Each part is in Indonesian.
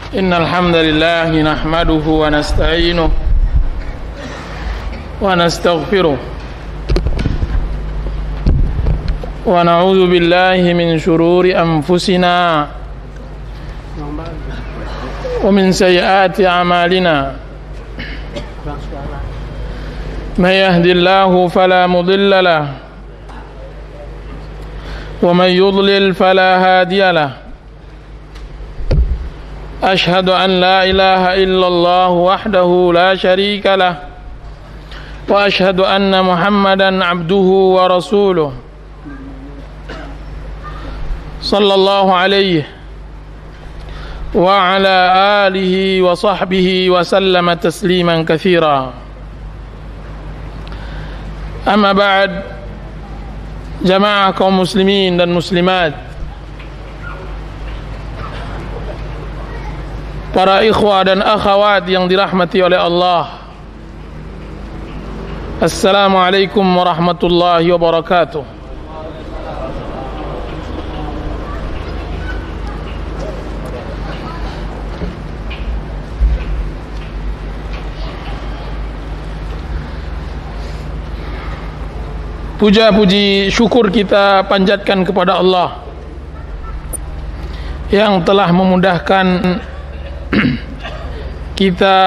Innal hamdalillah nahmaduhu wa nasta'inuhu wa nastaghfiruh wa na'udzu billahi min shururi anfusina wa min sayyiati a'malina. Man yahdihillahu fala mudilla lahu wa man yudlil fala hadiya lahu. أشهد أن لا إله إلا الله وحده لا شريك له وأشهد أن محمدا عبده ورسوله صلى الله عليه وعلى آله وصحبه وسلم تسليما كثيرا. أما بعد، jamaah kaum muslimin dan muslimat, para ikhwah dan akhwat yang dirahmati oleh Allah, Assalamualaikum warahmatullahi wabarakatuh. Puja puji syukur kita panjatkan kepada Allah yang telah memudahkan kita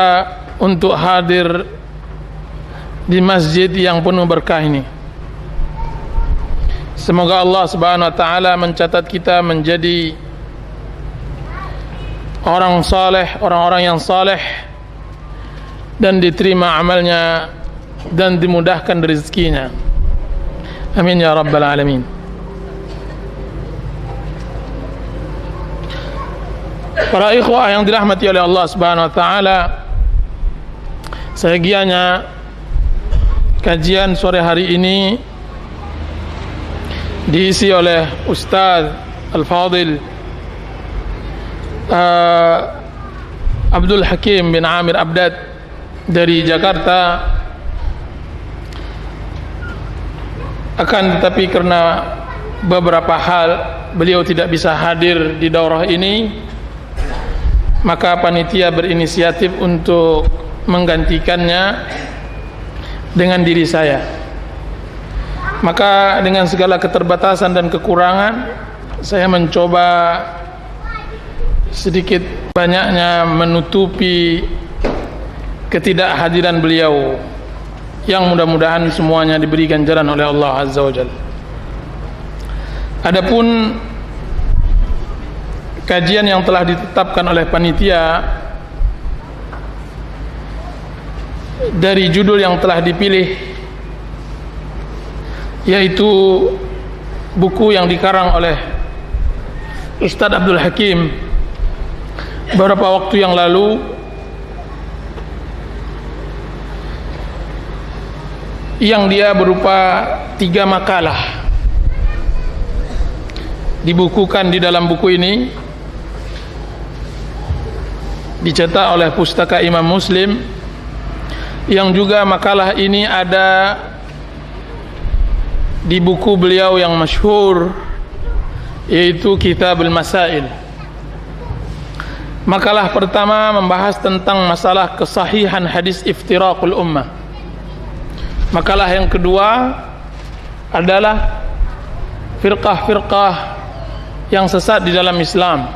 untuk hadir di masjid yang penuh berkah ini. Semoga Allah Subhanahu wa taala mencatat kita menjadi orang saleh, orang-orang yang saleh, dan diterima amalnya dan dimudahkan rezekinya. Amin ya rabbal alamin. Para ikhwah yang dirahmati oleh Allah Subhanahu wa taala, seyogianya kajian sore hari ini diisi oleh Ustaz Al-Fadil Abdul Hakim bin Amir Abdad dari Jakarta. Akan tetapi karena beberapa hal beliau tidak bisa hadir di daurah ini, maka panitia berinisiatif untuk menggantikannya dengan diri saya. Maka dengan segala keterbatasan dan kekurangan, saya mencoba sedikit banyaknya menutupi ketidakhadiran beliau, yang mudah-mudahan semuanya diberi ganjaran oleh Allah Azza wa Jalla. Adapun kajian yang telah ditetapkan oleh panitia dari judul yang telah dipilih, yaitu buku yang dikarang oleh Ustaz Abdul Hakim beberapa waktu yang lalu, yang dia berupa 3 makalah, dibukukan di dalam buku ini, dicetak oleh Pustaka Imam Muslim, yang juga makalah ini ada di buku beliau yang masyhur, yaitu Kitabul Masail. Makalah pertama membahas tentang masalah kesahihan hadis iftiraqul ummah. Makalah yang kedua adalah firqah-firqah yang sesat di dalam Islam.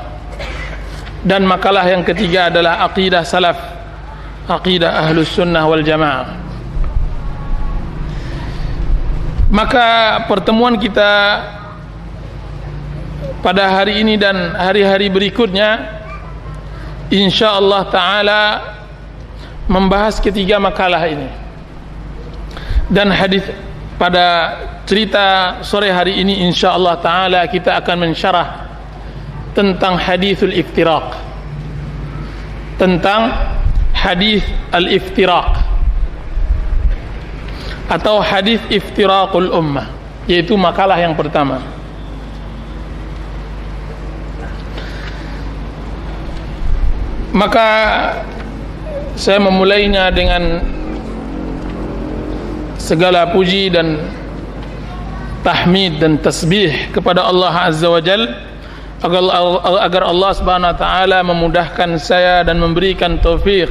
Dan makalah yang ketiga adalah aqidah salaf, aqidah ahlus sunnah wal jamaah. Maka pertemuan kita pada hari ini dan hari-hari berikutnya, insyaallah ta'ala, membahas ketiga makalah ini. Dan hadis pada cerita sore hari ini, insyaallah ta'ala, kita akan mensyarah tentang hadithul iftiraq, tentang hadith al-iftiraq atau hadith iftiraqul ummah, yaitu makalah yang pertama. Maka saya memulainya dengan segala puji dan tahmid dan tasbih kepada Allah Azza wa Jalla agar Allah Subhanahu wa taala memudahkan saya dan memberikan taufik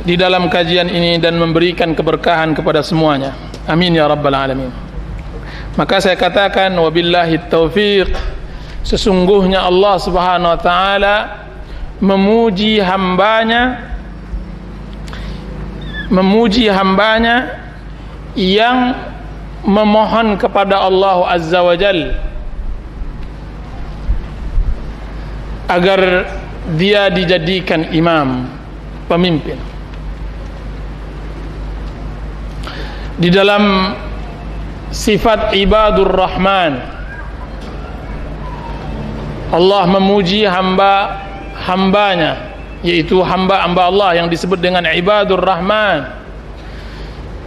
di dalam kajian ini dan memberikan keberkahan kepada semuanya. Amin ya rabbal alamin. Maka saya katakan wabillahi taufiq, sesungguhnya Allah Subhanahu wa taala memuji hambanya yang memohon kepada Allah Azza wa Jal agar dia dijadikan imam, pemimpin. Di dalam sifat ibadur rahman, Allah memuji hambanya, yaitu hamba-hamba Allah yang disebut dengan ibadur rahman.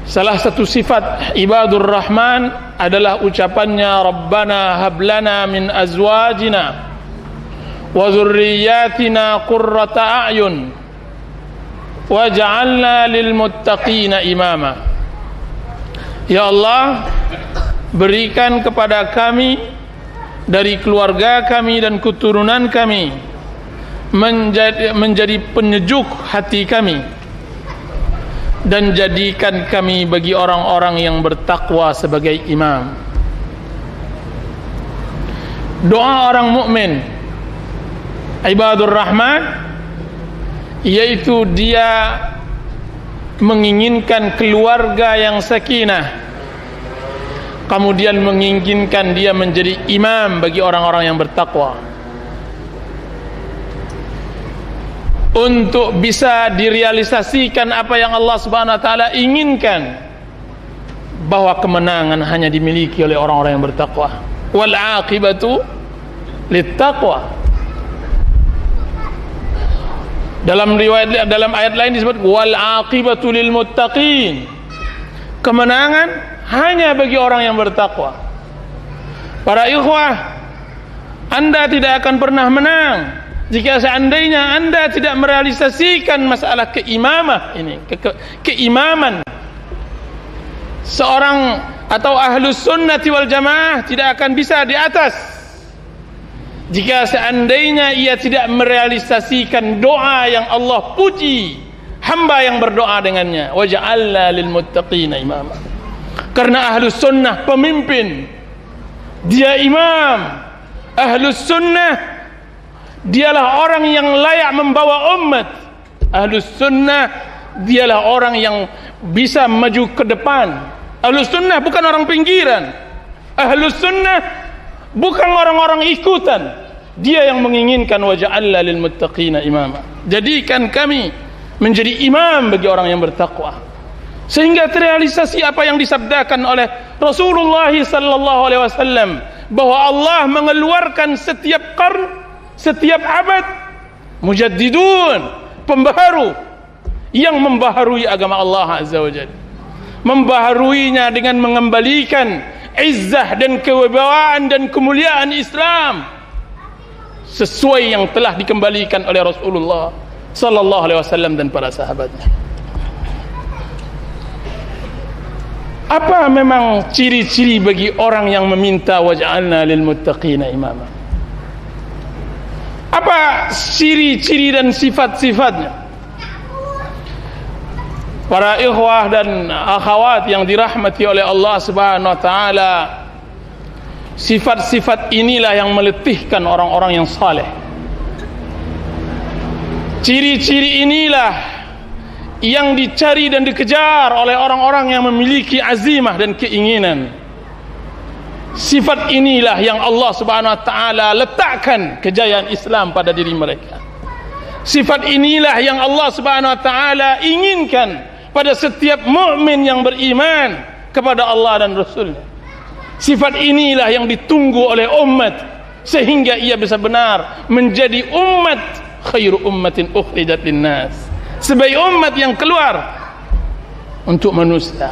Salah satu sifat ibadur rahman adalah ucapannya Rabbana hablana min azwajina wa dzurriyyatina qurrata a'yun waj'alna lil muttaqina imama. Ya Allah, berikan kepada kami dari keluarga kami dan keturunan kami menjadi penyejuk hati kami, dan jadikan kami bagi orang-orang yang bertakwa sebagai imam. Doa orang mukmin ibadur rahman, yaitu dia menginginkan keluarga yang sakinah, kemudian menginginkan dia menjadi imam bagi orang-orang yang bertakwa, untuk bisa direalisasikan apa yang Allah Subhanahu wa taala inginkan, bahwa kemenangan hanya dimiliki oleh orang-orang yang bertakwa. Wal aqibatu littaqwa. Dalam ayat lain disebut wal aqibatu lil muttaqin. Kemenangan hanya bagi orang yang bertakwa. Para ikhwah, Anda tidak akan pernah menang jika seandainya Anda tidak merealisasikan masalah keimamah ini, keimaman. Seorang atau ahlus sunnati wal jamaah tidak akan bisa di atas jika seandainya ia tidak merealisasikan doa yang Allah puji hamba yang berdoa dengannya, waja'alna lil muttaqina imama. Karena ahlus sunnah pemimpin, dia imam. Ahlus sunnah dialah orang yang layak membawa umat. Ahlus sunnah dialah orang yang bisa maju ke depan. Ahlus sunnah bukan orang pinggiran. Ahlus sunnah bukan orang-orang ikutan. Dia yang menginginkan waja'alna lil muttaqina imama. Jadikan kami menjadi imam bagi orang yang bertakwa, sehingga terrealisasi apa yang disabdakan oleh Rasulullah sallallahu alaihi wasallam, bahwa Allah mengeluarkan setiap qarn, setiap abad mujaddidun, pembaharu yang membaharui agama Allah Azza wa Jalla, membaharuinya dengan mengembalikan izzah dan kewibawaan dan kemuliaan Islam sesuai yang telah dikembalikan oleh Rasulullah sallallahu alaihi wasallam dan para sahabatnya. Apa memang ciri-ciri bagi orang yang meminta waj'alna lil muttaqina imama? Apa ciri-ciri dan sifat-sifatnya? Para ikhwah dan akhwat yang dirahmati oleh Allah Subhanahu wa taala, sifat-sifat inilah yang meletihkan orang-orang yang saleh. Ciri-ciri inilah yang dicari dan dikejar oleh orang-orang yang memiliki azimah dan keinginan. Sifat inilah yang Allah Subhanahu wa taala letakkan kejayaan Islam pada diri mereka. Sifat inilah yang Allah Subhanahu wa taala inginkan pada setiap mukmin yang beriman kepada Allah dan Rasul-Nya. Sifat inilah yang ditunggu oleh umat, sehingga ia bisa benar menjadi umat khairu ummatin ukhrijat linnas, sebagai umat yang keluar untuk manusia.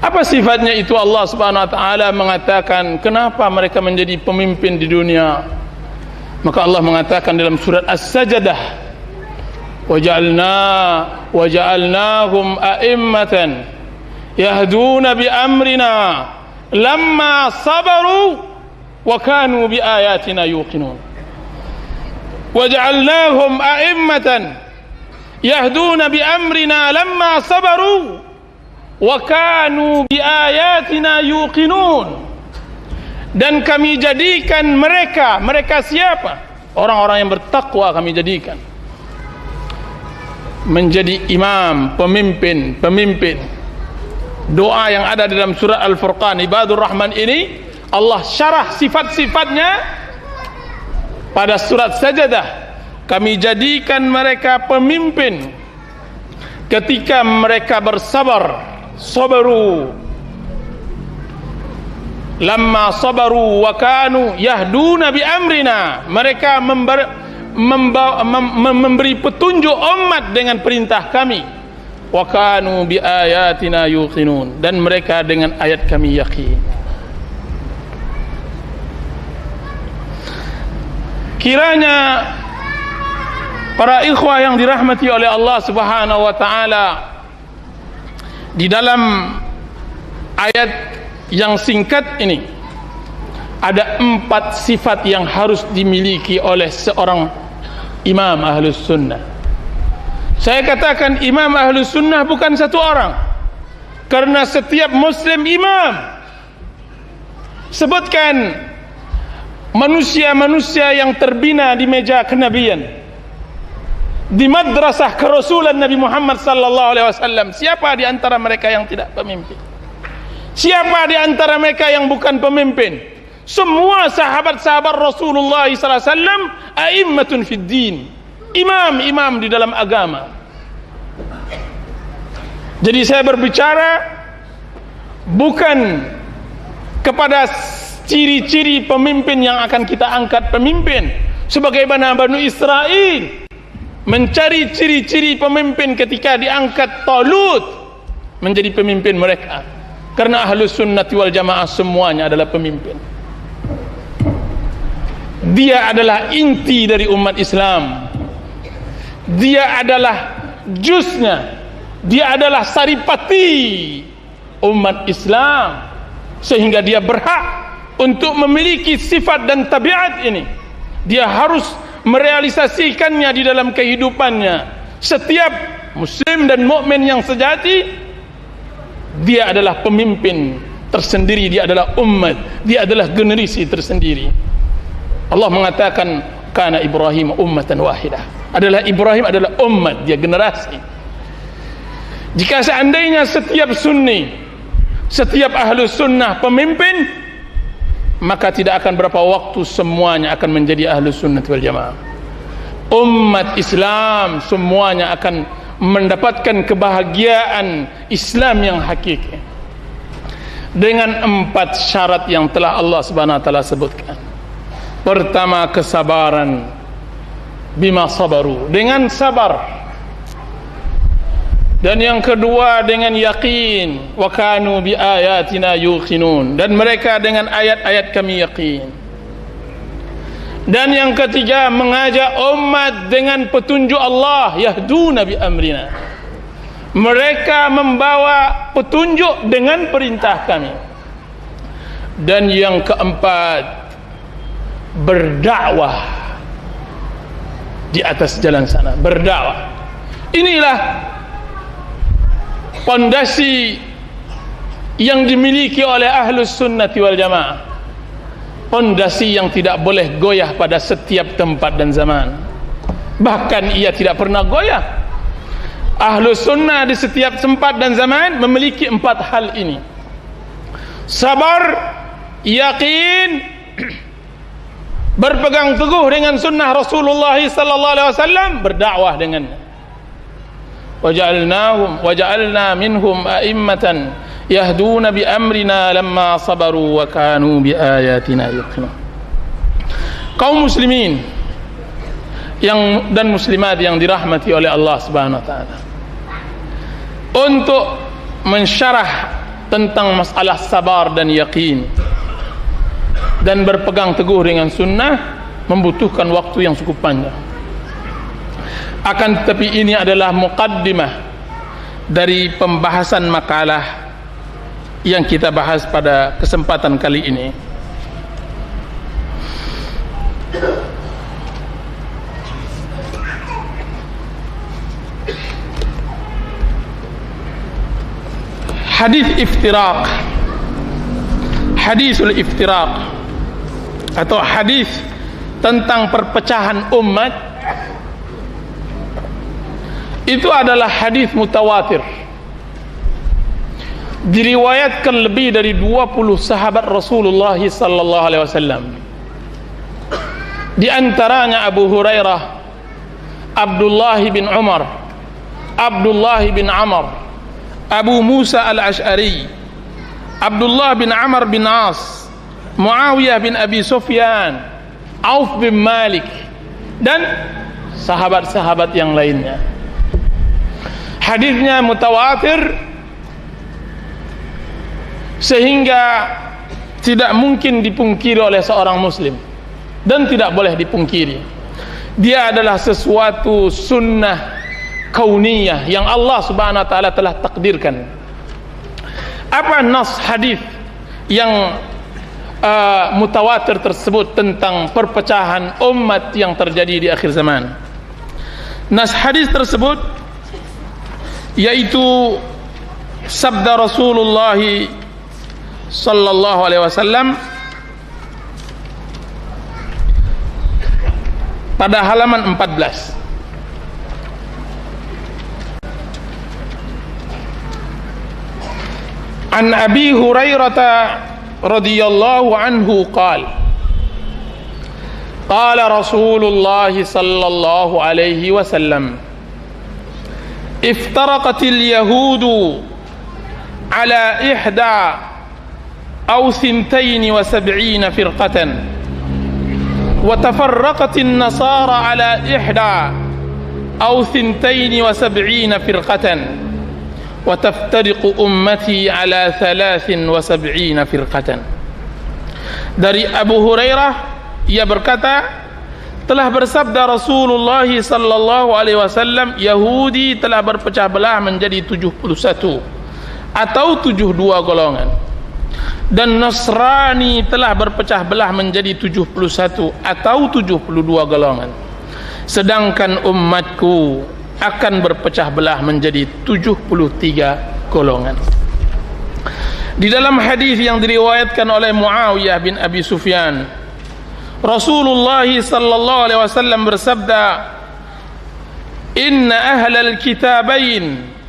Apa sifatnya itu? Allah Subhanahu wa taala mengatakan kenapa mereka menjadi pemimpin di dunia. Maka Allah mengatakan dalam surat As-Sajdah, waja'alnahum a'immatan yahduna bi amrina lamma sabaru wa kanu bi ayatina yuqinun. Waja'alnahum a'immatan yahduna bi amrina lamma sabaru wa kanu bi ayatina yuqinun. Dan kami jadikan mereka siapa? Orang-orang yang bertakwa kami jadikan menjadi imam, pemimpin. Doa yang ada dalam surah Al-Furqan, Ibadur Rahman ini Allah syarah sifat-sifatnya pada surat Sajadah. Kami jadikan mereka pemimpin ketika mereka bersabar, sabaru, lamma sabaru wa kanu yahduna bi amrina. Mereka memberi petunjuk umat dengan perintah kami. Wa kanu bi ayatina yuqinun. Dan mereka dengan ayat kami yakin. Kiranya para ikhwah yang dirahmati oleh Allah Subhanahu wa taala, di dalam ayat yang singkat ini ada 4 sifat yang harus dimiliki oleh seorang imam Ahlus Sunnah. Saya katakan imam Ahlus Sunnah bukan satu orang, karena setiap muslim imam. Sebutkan manusia-manusia yang terbina di meja kenabian, di madrasah kerasulan Nabi Muhammad sallallahu alaihi wasallam. Siapa di antara mereka yang tidak pemimpin? Siapa di antara mereka yang bukan pemimpin? Semua sahabat-sahabat Rasulullah sallallahu alaihi wasallam a'immatun fid din, imam-imam di dalam agama. Jadi saya berbicara bukan kepada ciri-ciri pemimpin yang akan kita angkat pemimpin, sebagaimana Banu Israel mencari ciri-ciri pemimpin ketika diangkat Talut menjadi pemimpin mereka. Karena Ahlus Sunnati wal Jamaah semuanya adalah pemimpin. Dia adalah inti dari umat Islam. Dia adalah jusnya, dia adalah saripati umat Islam, sehingga dia berhak untuk memiliki sifat dan tabiat ini. Dia harus merealisasikannya di dalam kehidupannya. Setiap muslim dan mukmin yang sejati, dia adalah pemimpin tersendiri, dia adalah umat, dia adalah generasi tersendiri. Allah mengatakan kana Ibrahim ummatan wahidah. Ibrahim adalah umat, dia generasi. Jika seandainya setiap sunni, setiap Ahlus Sunnah pemimpin, maka tidak akan berapa waktu semuanya akan menjadi Ahlus Sunnah wal Jamaah. Umat Islam semuanya akan mendapatkan kebahagiaan Islam yang hakiki dengan 4 syarat yang telah Allah Subhanahu wa taala sebutkan. Pertama, kesabaran, bima sabaru, dengan sabar. Dan yang kedua dengan yakin, wa kanu bi ayatina yuqinun, dan mereka dengan ayat-ayat kami yakin. Dan yang ketiga, mengajak umat dengan petunjuk Allah, yahduna bi amrina. Mereka membawa petunjuk dengan perintah kami. Dan yang keempat, berdakwah di atas jalan sana, berdakwah. Inilah pondasi yang dimiliki oleh Ahlus Sunnati wal Jamaah. Pondasi yang tidak boleh goyah pada setiap tempat dan zaman. Bahkan ia tidak pernah goyah. Ahlus Sunnah di setiap tempat dan zaman memiliki 4 hal ini: sabar, yakin, berpegang teguh dengan sunnah Rasulullah sallallahu alaihi wasallam, berdakwah dengannya. Waja'alna minhum a'immatan yahduna bi amrina lamma sabaru wa kanu bi ayatina yuqinun. Kaum muslimin dan muslimat yang dirahmati oleh Allah Subhanahu wa taala, untuk mensyarah tentang masalah sabar dan yakin dan berpegang teguh dengan sunnah membutuhkan waktu yang cukup panjang. Akan tetapi ini adalah muqaddimah dari pembahasan makalah yang kita bahas pada kesempatan kali ini. hadis iftiraq, hadisul iftiraq, atau hadis tentang perpecahan umat, itu adalah hadis mutawatir. Diriwayatkan lebih dari 20 sahabat Rasulullah sallallahu alaihi wasallam. Di antaranya Abu Hurairah, Abdullah bin Umar, Abdullah bin Amr, Abu Musa al-Ash'ari, Abdullah bin Amr bin As, Muawiyah bin Abi Sufyan, Auf bin Malik, dan sahabat-sahabat yang lainnya. Hadisnya mutawatir sehingga tidak mungkin dipungkiri oleh seorang muslim, dan tidak boleh dipungkiri. Dia adalah sesuatu sunnah kauniyah yang Allah subhanahu wa ta'ala telah takdirkan. Apa nas hadis yang mutawatir tersebut tentang perpecahan umat yang terjadi di akhir zaman? Nas hadis tersebut yaitu sabda Rasulullah sallallahu alaihi wasallam pada halaman 14. An Abi Hurairah radhiyallahu anhu qala qala Rasulullah sallallahu alaihi wasallam iftaraqatil yahudu ala ihda أو 72 فرقة وتفرقت النصارى على 1 أو 72 فرقة وتفترق أمتي على 73 فرقة. Dari Abu Hurairah, ia berkata, telah bersabda Rasulullah sallallahu alaihi wasallam, Yahudi telah berpecah belah menjadi 71 atau 72 golongan, dan Nasrani telah berpecah belah menjadi 71 atau 72 golongan. Sedangkan umatku akan berpecah belah menjadi 73 golongan. Di dalam hadis yang diriwayatkan oleh Muawiyah bin Abi Sufyan, Rasulullah sallallahu alaihi wasallam bersabda, "Inna ahlal kitabain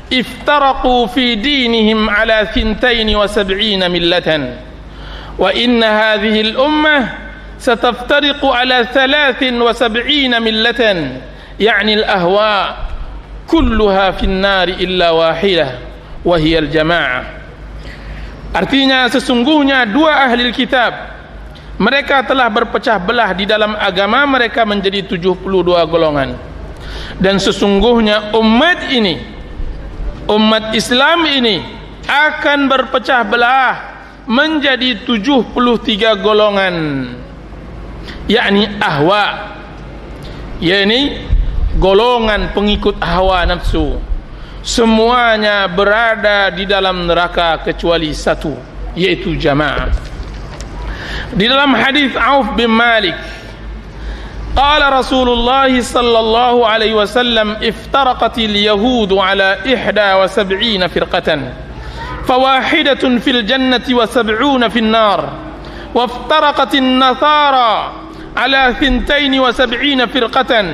افترقوا في دينهم على 72 ملة وإن هذه الأمة ستفترق على 73 ملة يعني الأهواء كلها في النار إلا واحدة وهي الجماعة." Artinya sesungguhnya dua ahli kitab, mereka telah berpecah belah di dalam agama mereka menjadi 72 golongan, dan sesungguhnya umat ini, umat Islam ini akan berpecah belah menjadi 73 golongan, yakni ahwa, yakni golongan pengikut hawa nafsu. Semuanya berada di dalam neraka kecuali satu, yaitu jamaah. Di dalam hadis Auf bin Malik, qala Rasulullah sallallahu alaihi wasallam iftaraqatil yahudu ala 71 firqatan fawahidatun fil jannati wa 70 fil nar waftaraqatin nasara ala 72 firqatan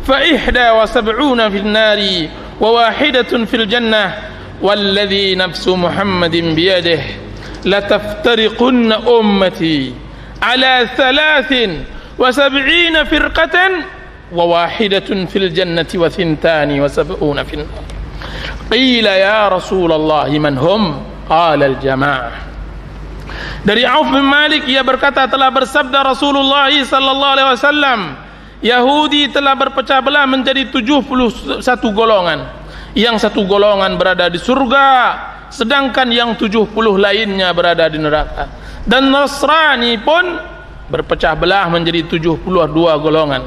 fa 71 fil nari wa wahidatun fil jannah walladhi nafsu Muhammadin biyadihi lataftariqunna ummati ala 73 فرقة وواحدة في الجنة و72 في النار. قيل يا رسول الله من هم؟ قال الجماعة. Dari Auf bin Malik, ia berkata, telah bersabda Rasulullah sallallahu alaihi wasallam, Yahudi telah berpecah belah menjadi 71 golongan. Yang satu golongan berada di surga, sedangkan yang 70 lainnya berada di neraka. Dan Nasrani pun berpecah belah menjadi 72 golongan.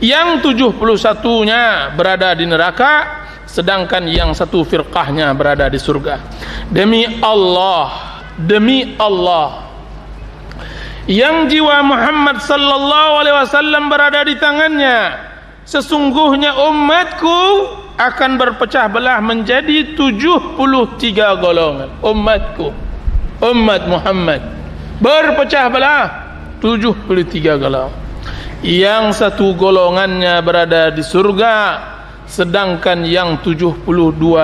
Yang 71-nya berada di neraka, sedangkan yang satu firqahnya berada di surga. Demi Allah, yang jiwa Muhammad sallallahu alaihi wasallam berada di tangannya, sesungguhnya umatku akan berpecah belah menjadi 73 golongan. Umatku, umat Muhammad berpecah belah 73 golongan. Yang satu golongannya berada di surga, sedangkan yang 72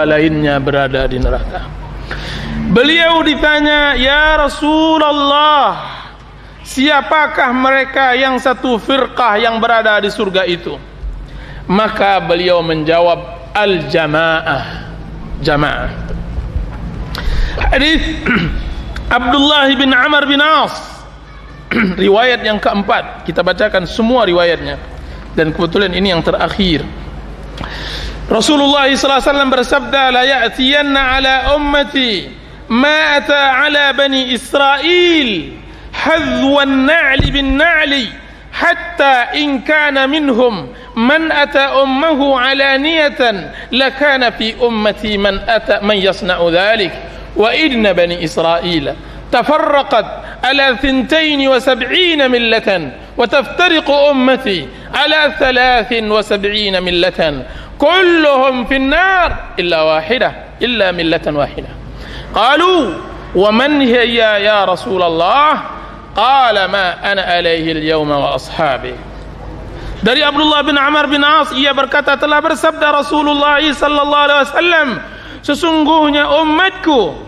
lainnya berada di neraka. Beliau ditanya, "Ya Rasulullah, siapakah mereka yang satu firqah yang berada di surga itu?" Maka beliau menjawab, "Al-jamaah." Jamaah. Hadis Abdullah bin Amr bin As, riwayat yang keempat. Kita bacakan semua riwayatnya, dan kebetulan ini yang terakhir. Rasulullah SAW bersabda, "La ya'tiyanna ala ummati ma ata ala bani Israel hadwan na'li bin na'li hatta in kana minhum man ata ummahu alaniyatan lakana fi ummati man yasna'u dhalik wa inna bani Israel tafarraqat على 72 ملة وتفترق أمتي على 73 ملة كلهم في النار إلا واحدة إلا ملة واحدة قالوا ومن هي يا رسول الله قال ما أنا عليه اليوم وأصحابي. Dari Abdullah bin Amr bin As, ia berkata, telah bersabda Rasulullah sallallahu alaihi wasallam, sesungguhnya umatku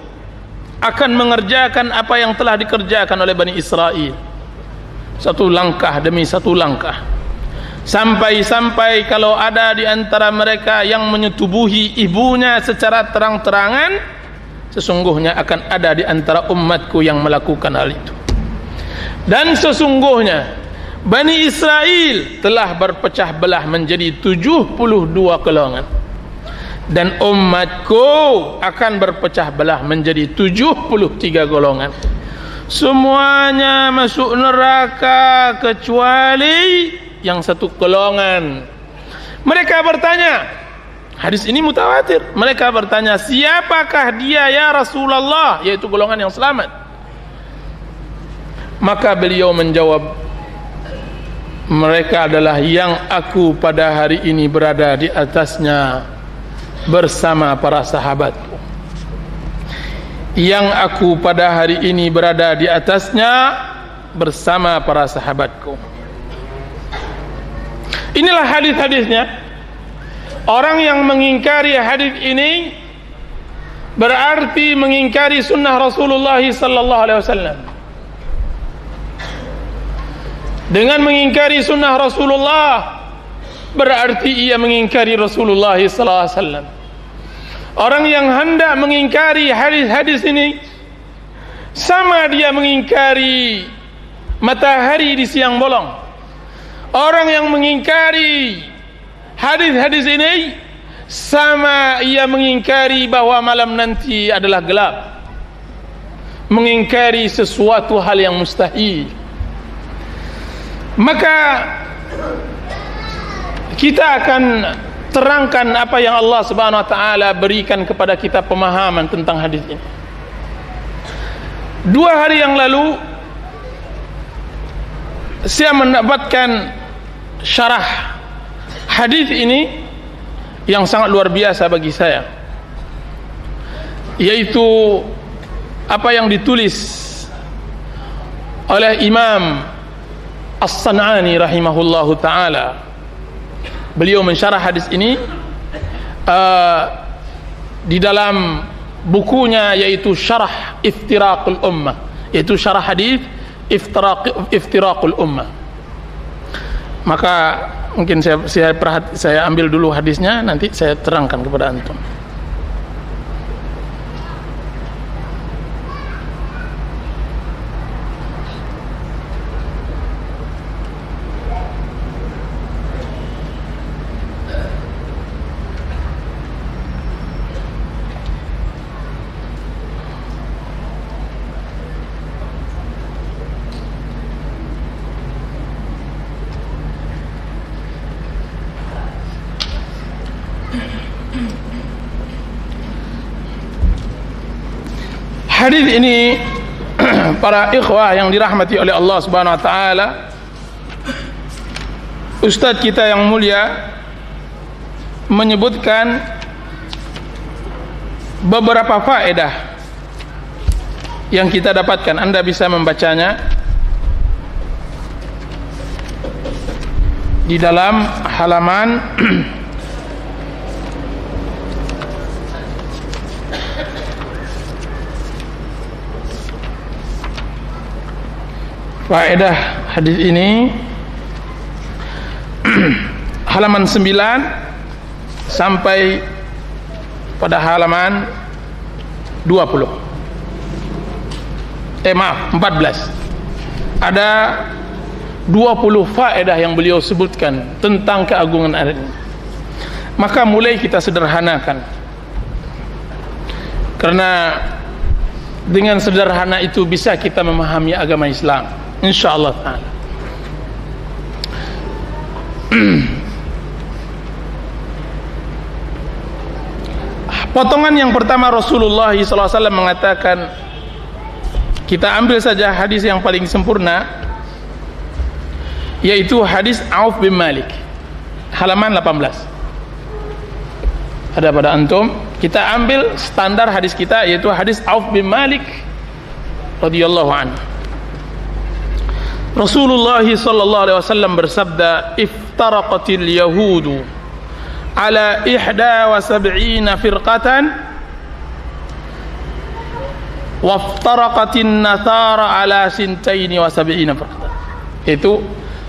akan mengerjakan apa yang telah dikerjakan oleh Bani Israel, satu langkah demi satu langkah, sampai-sampai kalau ada di antara mereka yang menyetubuhi ibunya secara terang-terangan, sesungguhnya akan ada di antara umatku yang melakukan hal itu. Dan sesungguhnya Bani Israel telah berpecah belah menjadi 72 golongan, dan umatku akan berpecah belah menjadi 73 golongan. Semuanya masuk neraka kecuali yang satu golongan. Mereka bertanya, hadis ini mutawatir, mereka bertanya, siapakah dia ya Rasulullah, yaitu golongan yang selamat. Maka beliau menjawab, mereka adalah yang aku pada hari ini berada di atasnya bersama para sahabatku, yang aku pada hari ini berada di atasnya bersama para sahabatku. Inilah hadis-hadisnya. Orang yang mengingkari hadis ini berarti mengingkari sunnah Rasulullah sallallahu alaihi wasallam. Dengan mengingkari sunnah Rasulullah berarti ia mengingkari Rasulullah sallallahu alaihi wasallam. Orang yang hendak mengingkari hadis-hadis ini sama dia mengingkari matahari di siang bolong. Orang yang mengingkari hadis-hadis ini sama ia mengingkari bahwa malam nanti adalah gelap, mengingkari sesuatu hal yang mustahil. Maka kita akan terangkan apa yang Allah Subhanahu wa taala berikan kepada kita pemahaman tentang hadis ini. 2 hari yang lalu saya mendapatkan syarah hadis ini yang sangat luar biasa bagi saya, yaitu apa yang ditulis oleh Imam As-San'ani rahimahullahu taala. Beliau mensyarah hadis ini di dalam bukunya, yaitu Syarah Iftiraqul Ummah, yaitu syarah hadis Iftiraqul Ummah. Maka mungkin saya ambil dulu hadisnya, nanti saya terangkan kepada antum. Hadis ini para ikhwah yang dirahmati oleh Allah Subhanahu wa taala Ustadz kita yang mulia menyebutkan beberapa faedah yang kita dapatkan. Anda bisa membacanya di dalam halaman faedah hadis ini halaman 9 sampai pada halaman 20. 14. Ada 20 faedah yang beliau sebutkan tentang keagungan ayat ini. Maka mulai kita sederhanakan, karena dengan sederhana itu bisa kita memahami agama Islam, insyaallah ta'ala. Potongan yang pertama, Rasulullah SAW mengatakan, kita ambil saja hadis yang paling sempurna, yaitu hadis Auf bin Malik, halaman 18. Ada pada antum. Kita ambil standar hadis kita, yaitu hadis Auf bin Malik radhiyallahu anhu. Rasulullah sallallahu alaihi wasallam bersabda, iftaraqatil yahudu ala 71 firqatan waftaraqatin nasara ala 72 firqatan. Itu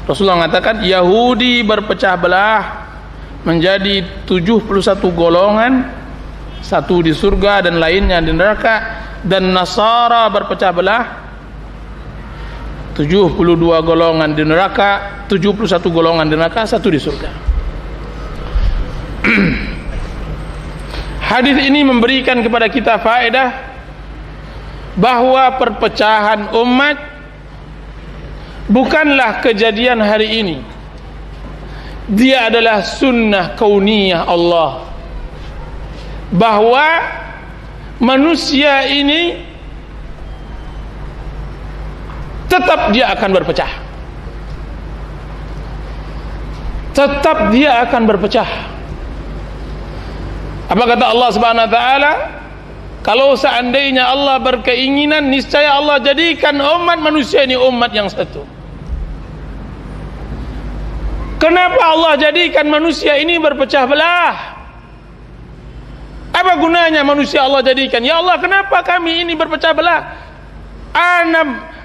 Rasulullah mengatakan Yahudi berpecah belah menjadi 71 golongan, satu di surga dan lainnya di neraka, dan Nasara berpecah belah 72 golongan di neraka, 71 golongan di neraka, satu di surga. Hadis ini memberikan kepada kita faedah bahwa perpecahan umat bukanlah kejadian hari ini. Dia adalah sunnah kauniyah Allah, bahwa manusia ini tetap dia akan berpecah. Tetap dia akan berpecah. Apa kata Allah Subhanahu wa taala? Kalau seandainya Allah berkeinginan, niscaya Allah jadikan umat manusia ini umat yang satu. Kenapa Allah jadikan manusia ini berpecah belah? Apa gunanya manusia Allah jadikan? Ya Allah, kenapa kami ini berpecah belah?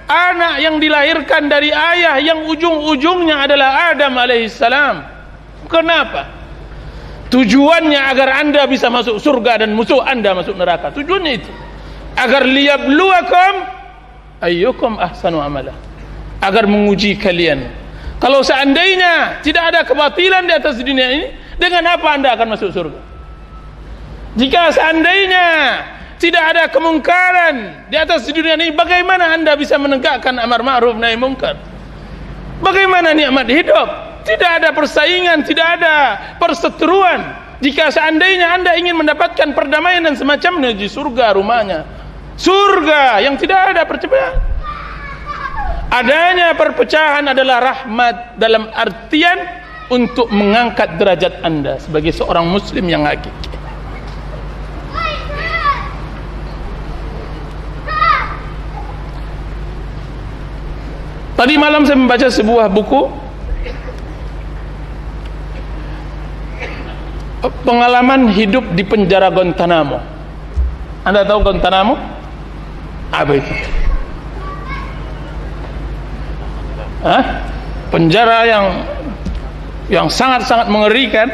Anak yang dilahirkan dari ayah yang ujung-ujungnya adalah Adam alaihissalam. Kenapa? Tujuannya agar anda bisa masuk surga dan musuh anda masuk neraka. Tujuannya itu agar liyabluwakum ayyukum ahsanu amala, agar menguji kalian. Kalau seandainya tidak ada kebatilan di atas dunia ini, dengan apa anda akan masuk surga? Jika seandainya tidak ada kemungkaran di atas dunia ini, bagaimana anda bisa menegakkan amar ma'ruf nahi munkar? Bagaimana nikmat hidup? Tidak ada persaingan, tidak ada perseteruan. Jika seandainya anda ingin mendapatkan perdamaian dan semacamnya, di surga rumahnya, surga yang tidak ada perpecahan. Adanya perpecahan adalah rahmat, dalam artian untuk mengangkat derajat anda sebagai seorang muslim yang hakiki. Tadi malam saya membaca sebuah buku, pengalaman hidup di penjara Guantanamo. Anda tahu Guantanamo? Apa itu? Penjara yang sangat-sangat mengerikan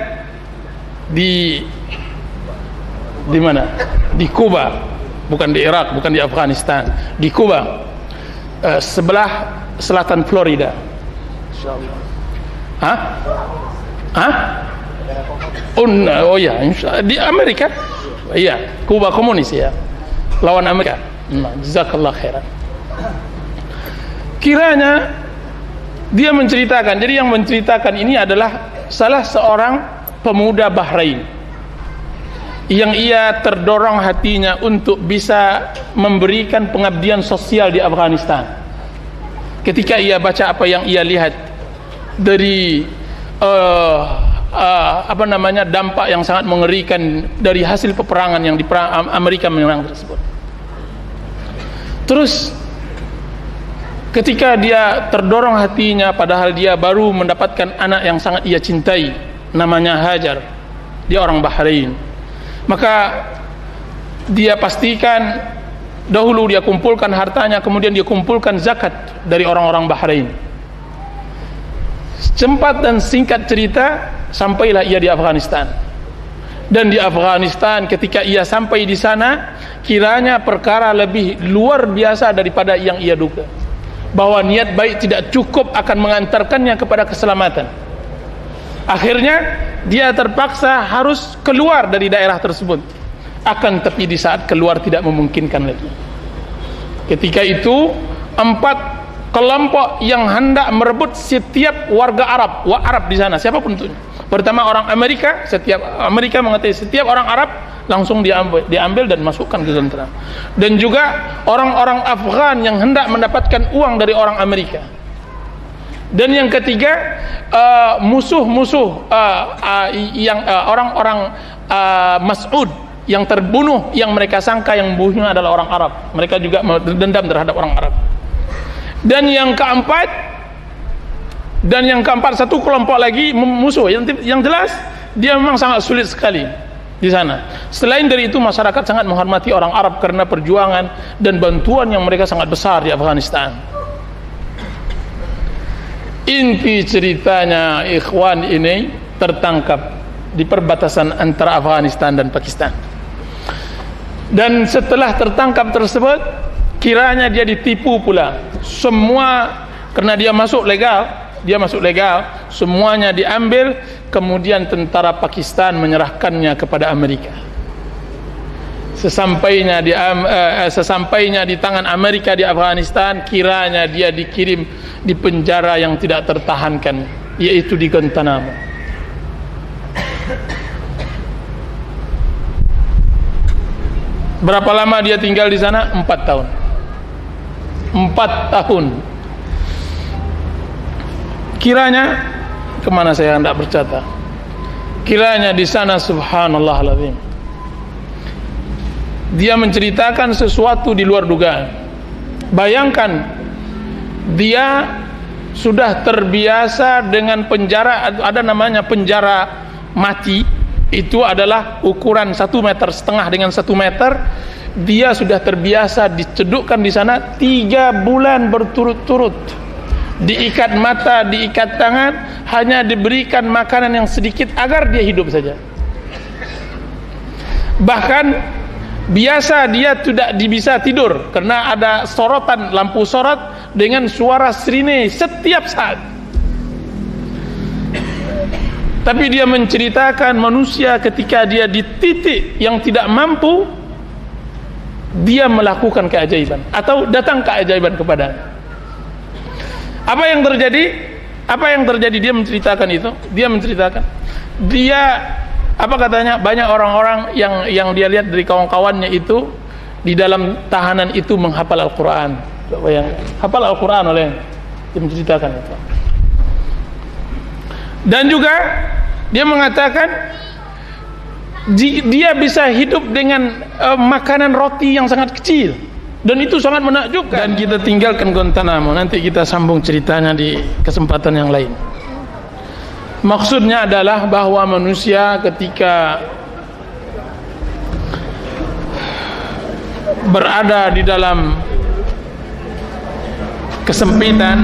di mana? Di Kuba, bukan di Irak, bukan di Afghanistan, di Kuba, sebelah selatan Florida. Oh ya, di Amerika. Iya, Kuba komunis ya, lawan Amerika. Jazakallah khairan. Kiranya dia menceritakan, jadi yang menceritakan ini adalah salah seorang pemuda Bahrain yang ia terdorong hatinya untuk bisa memberikan pengabdian sosial di Afghanistan. Ketika ia baca apa yang ia lihat dari dampak yang sangat mengerikan dari hasil peperangan yang Amerika menang tersebut. Terus ketika dia terdorong hatinya, padahal dia baru mendapatkan anak yang sangat ia cintai, namanya Hajar, dia orang Bahrain, maka dia pastikan dahulu dia kumpulkan hartanya, kemudian dia kumpulkan zakat dari orang-orang Bahrain. Cepat dan singkat cerita, sampailah ia di Afghanistan. Dan di Afghanistan ketika ia sampai di sana, kiranya perkara lebih luar biasa daripada yang ia duga, bahwa niat baik tidak cukup akan mengantarkannya kepada keselamatan. Akhirnya dia terpaksa harus keluar dari daerah tersebut. Akan tapi di saat keluar tidak memungkinkan lagi. Ketika itu 4 kelompok yang hendak merebut setiap warga Arab di sana, siapapun itu. Pertama orang Amerika, Amerika mengetahui setiap orang Arab langsung diambil dan masukkan ke tentara. Dan juga orang-orang Afghan yang hendak mendapatkan uang dari orang Amerika. Dan yang ketiga, musuh-musuh yang orang-orang Mas'ud yang terbunuh, yang mereka sangka yang bunuhnya adalah orang Arab. Mereka juga dendam terhadap orang Arab. Dan yang keempat satu kelompok lagi musuh yang jelas dia memang sangat sulit sekali di sana. Selain dari itu, masyarakat sangat menghormati orang Arab karena perjuangan dan bantuan yang mereka sangat besar di Afghanistan. Inti ceritanya ikhwan ini tertangkap di perbatasan antara Afghanistan dan Pakistan. Dan setelah tertangkap tersebut, kiranya dia ditipu pula. Semua, karena dia masuk legal, semuanya diambil. Kemudian tentara Pakistan menyerahkannya kepada Amerika. Sesampainya di tangan Amerika di Afghanistan, kiranya dia dikirim di penjara yang tidak tertahankan, yaitu di Guantanamo. Berapa lama dia tinggal di sana? 4 tahun. 4 tahun. Kiranya, kemana saya hendak berkata, kiranya di sana subhanallah alazim, dia menceritakan sesuatu di luar dugaan. Bayangkan, dia sudah terbiasa dengan penjara, ada namanya penjara mati. Itu adalah ukuran 1,5 meter dengan 1 meter. Dia sudah terbiasa dicedukkan di sana 3 bulan berturut-turut, diikat mata, diikat tangan, hanya diberikan makanan yang sedikit agar dia hidup saja. Bahkan biasa dia tidak bisa tidur karena ada sorotan, lampu sorot dengan suara sirine setiap saat. Tapi dia menceritakan manusia ketika dia di titik yang tidak mampu, dia melakukan keajaiban atau datang keajaiban kepadanya. Apa yang terjadi? Dia menceritakan itu. Dia apa katanya? Banyak orang-orang yang dia lihat dari kawan-kawannya itu di dalam tahanan itu menghafal Al-Quran. Hafal Al-Quran oleh dia menceritakan itu. Dan juga dia mengatakan dia bisa hidup dengan makanan roti yang sangat kecil, dan itu sangat menakjubkan. Dan kita tinggalkan Guantanamo, nanti kita sambung ceritanya di kesempatan yang lain. Maksudnya adalah bahwa manusia ketika berada di dalam kesempitan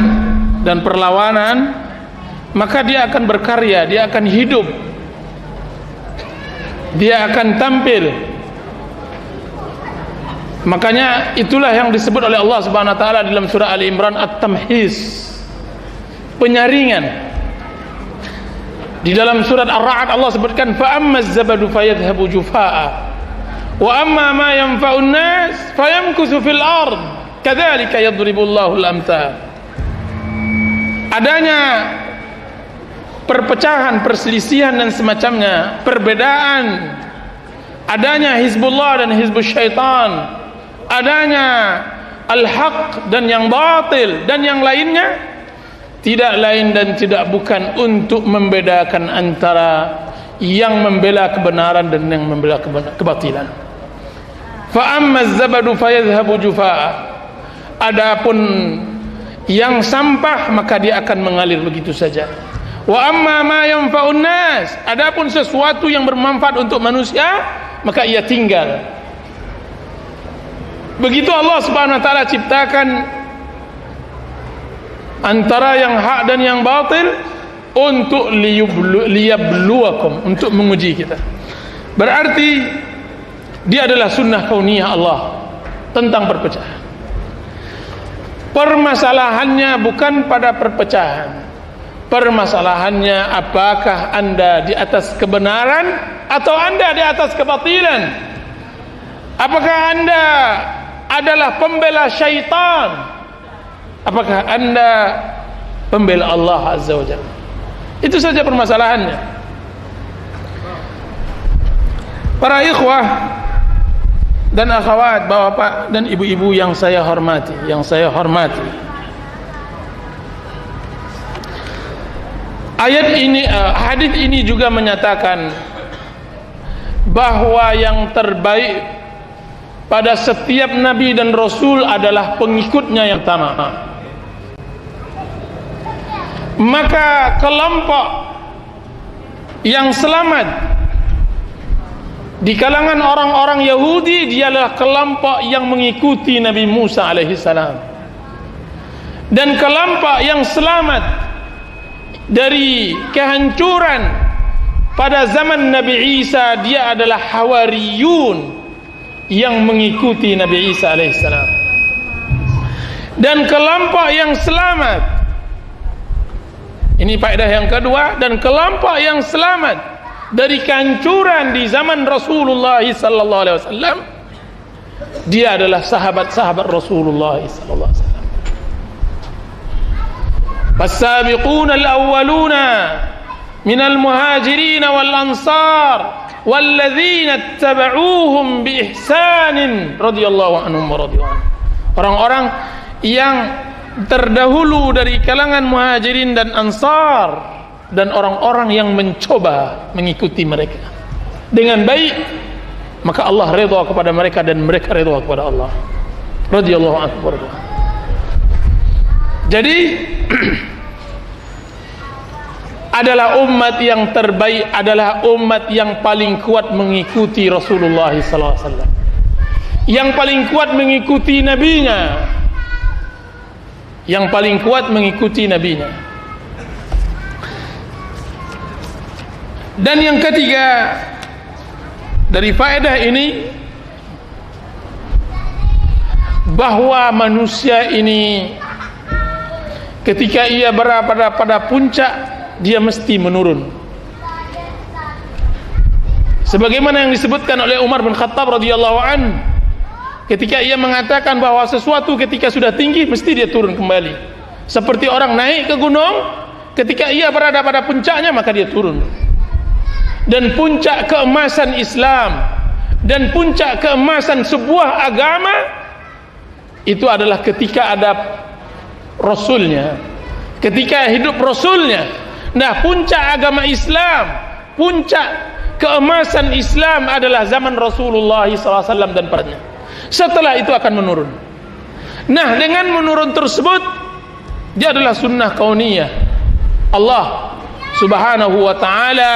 dan perlawanan, maka dia akan berkarya, dia akan hidup, dia akan tampil. Makanya itulah yang disebut oleh Allah Subhanahu wa taala dalam surah Ali Imran at-tamhis, penyaringan. Di dalam surat Ar-Ra'd Allah sebutkan fa ammaz zabadu fayadhhabu jufaa'a wa amma ma yanfa'un nas fayamkuthu fil ard kadzalika yadribullahu al-amthal. Adanya perpecahan, perselisihan dan semacamnya, perbedaan, adanya Hizbullah dan Hizbus Syaitan, adanya Al-Haq dan yang batil dan yang lainnya, tidak lain dan tidak bukan untuk membedakan antara yang membela kebenaran dan yang membela kebatilan. Fa amma az-zabadu fayadhhabu jufaa. Adapun yang sampah maka dia akan mengalir begitu saja. Wa amma ma yanfa'un nas, adapun sesuatu yang bermanfaat untuk manusia maka ia tinggal. Begitu Allah Subhanahu wa taala ciptakan antara yang hak dan yang batil untuk liyabluwakum, untuk menguji kita. Berarti dia adalah sunnah kauniyah Allah tentang perpecahan. Permasalahannya bukan pada perpecahan. Permasalahannya apakah Anda di atas kebenaran atau Anda di atas kebatilan? Apakah Anda adalah pembela syaitan? Apakah Anda pembela Allah Azza wa Jalla? Itu saja permasalahannya. Para ikhwah dan akhwat, bapak dan ibu-ibu yang saya hormati, ayat ini, hadis ini juga menyatakan bahwa yang terbaik pada setiap nabi dan rasul adalah pengikutnya yang pertama. Maka kelompok yang selamat di kalangan orang-orang Yahudi dialah kelompok yang mengikuti Nabi Musa alaihissalam, dan kelompok yang selamat dari kehancuran pada zaman Nabi Isa dia adalah Hawariyun yang mengikuti Nabi Isa alaihissalam. Dan kelompok yang selamat, ini faedah yang kedua, dan kelompok yang selamat dari kehancuran di zaman Rasulullah sallallahu alaihi wasallam dia adalah sahabat-sahabat Rasulullah sallallahu alaihi wasallam. As-sabiquna al-awwaluna minal muhajirin wal ansar walladzina ittaba'uuhum bi ihsanin radhiyallahu anhum wa radu anhu. Orang-orang yang terdahulu dari kalangan muhajirin dan ansar, dan orang-orang yang mencoba mengikuti mereka dengan baik, maka Allah redha kepada mereka dan mereka redha kepada Allah radhiyallahu anhu. Jadi adalah umat yang terbaik, adalah umat yang paling kuat mengikuti Rasulullah sallallahu alaihi wasallam, yang paling kuat mengikuti nabinya, yang paling kuat mengikuti nabinya. Dan yang ketiga dari faedah ini, bahwa manusia ini ketika ia berada pada puncak dia mesti menurun, sebagaimana yang disebutkan oleh Umar bin Khattab radhiyallahu anhu ketika ia mengatakan bahwa sesuatu ketika sudah tinggi mesti dia turun kembali. Seperti orang naik ke gunung, ketika ia berada pada puncaknya maka dia turun. Dan puncak keemasan Islam dan puncak keemasan sebuah agama itu adalah ketika ada Rasulnya, ketika hidup Rasulnya. Nah, puncak agama Islam, puncak keemasan Islam adalah zaman Rasulullah SAW dan paranya. Setelah itu akan menurun. Nah, dengan menurun tersebut dia adalah sunnah kauniyah Allah Subhanahu wa ta'ala,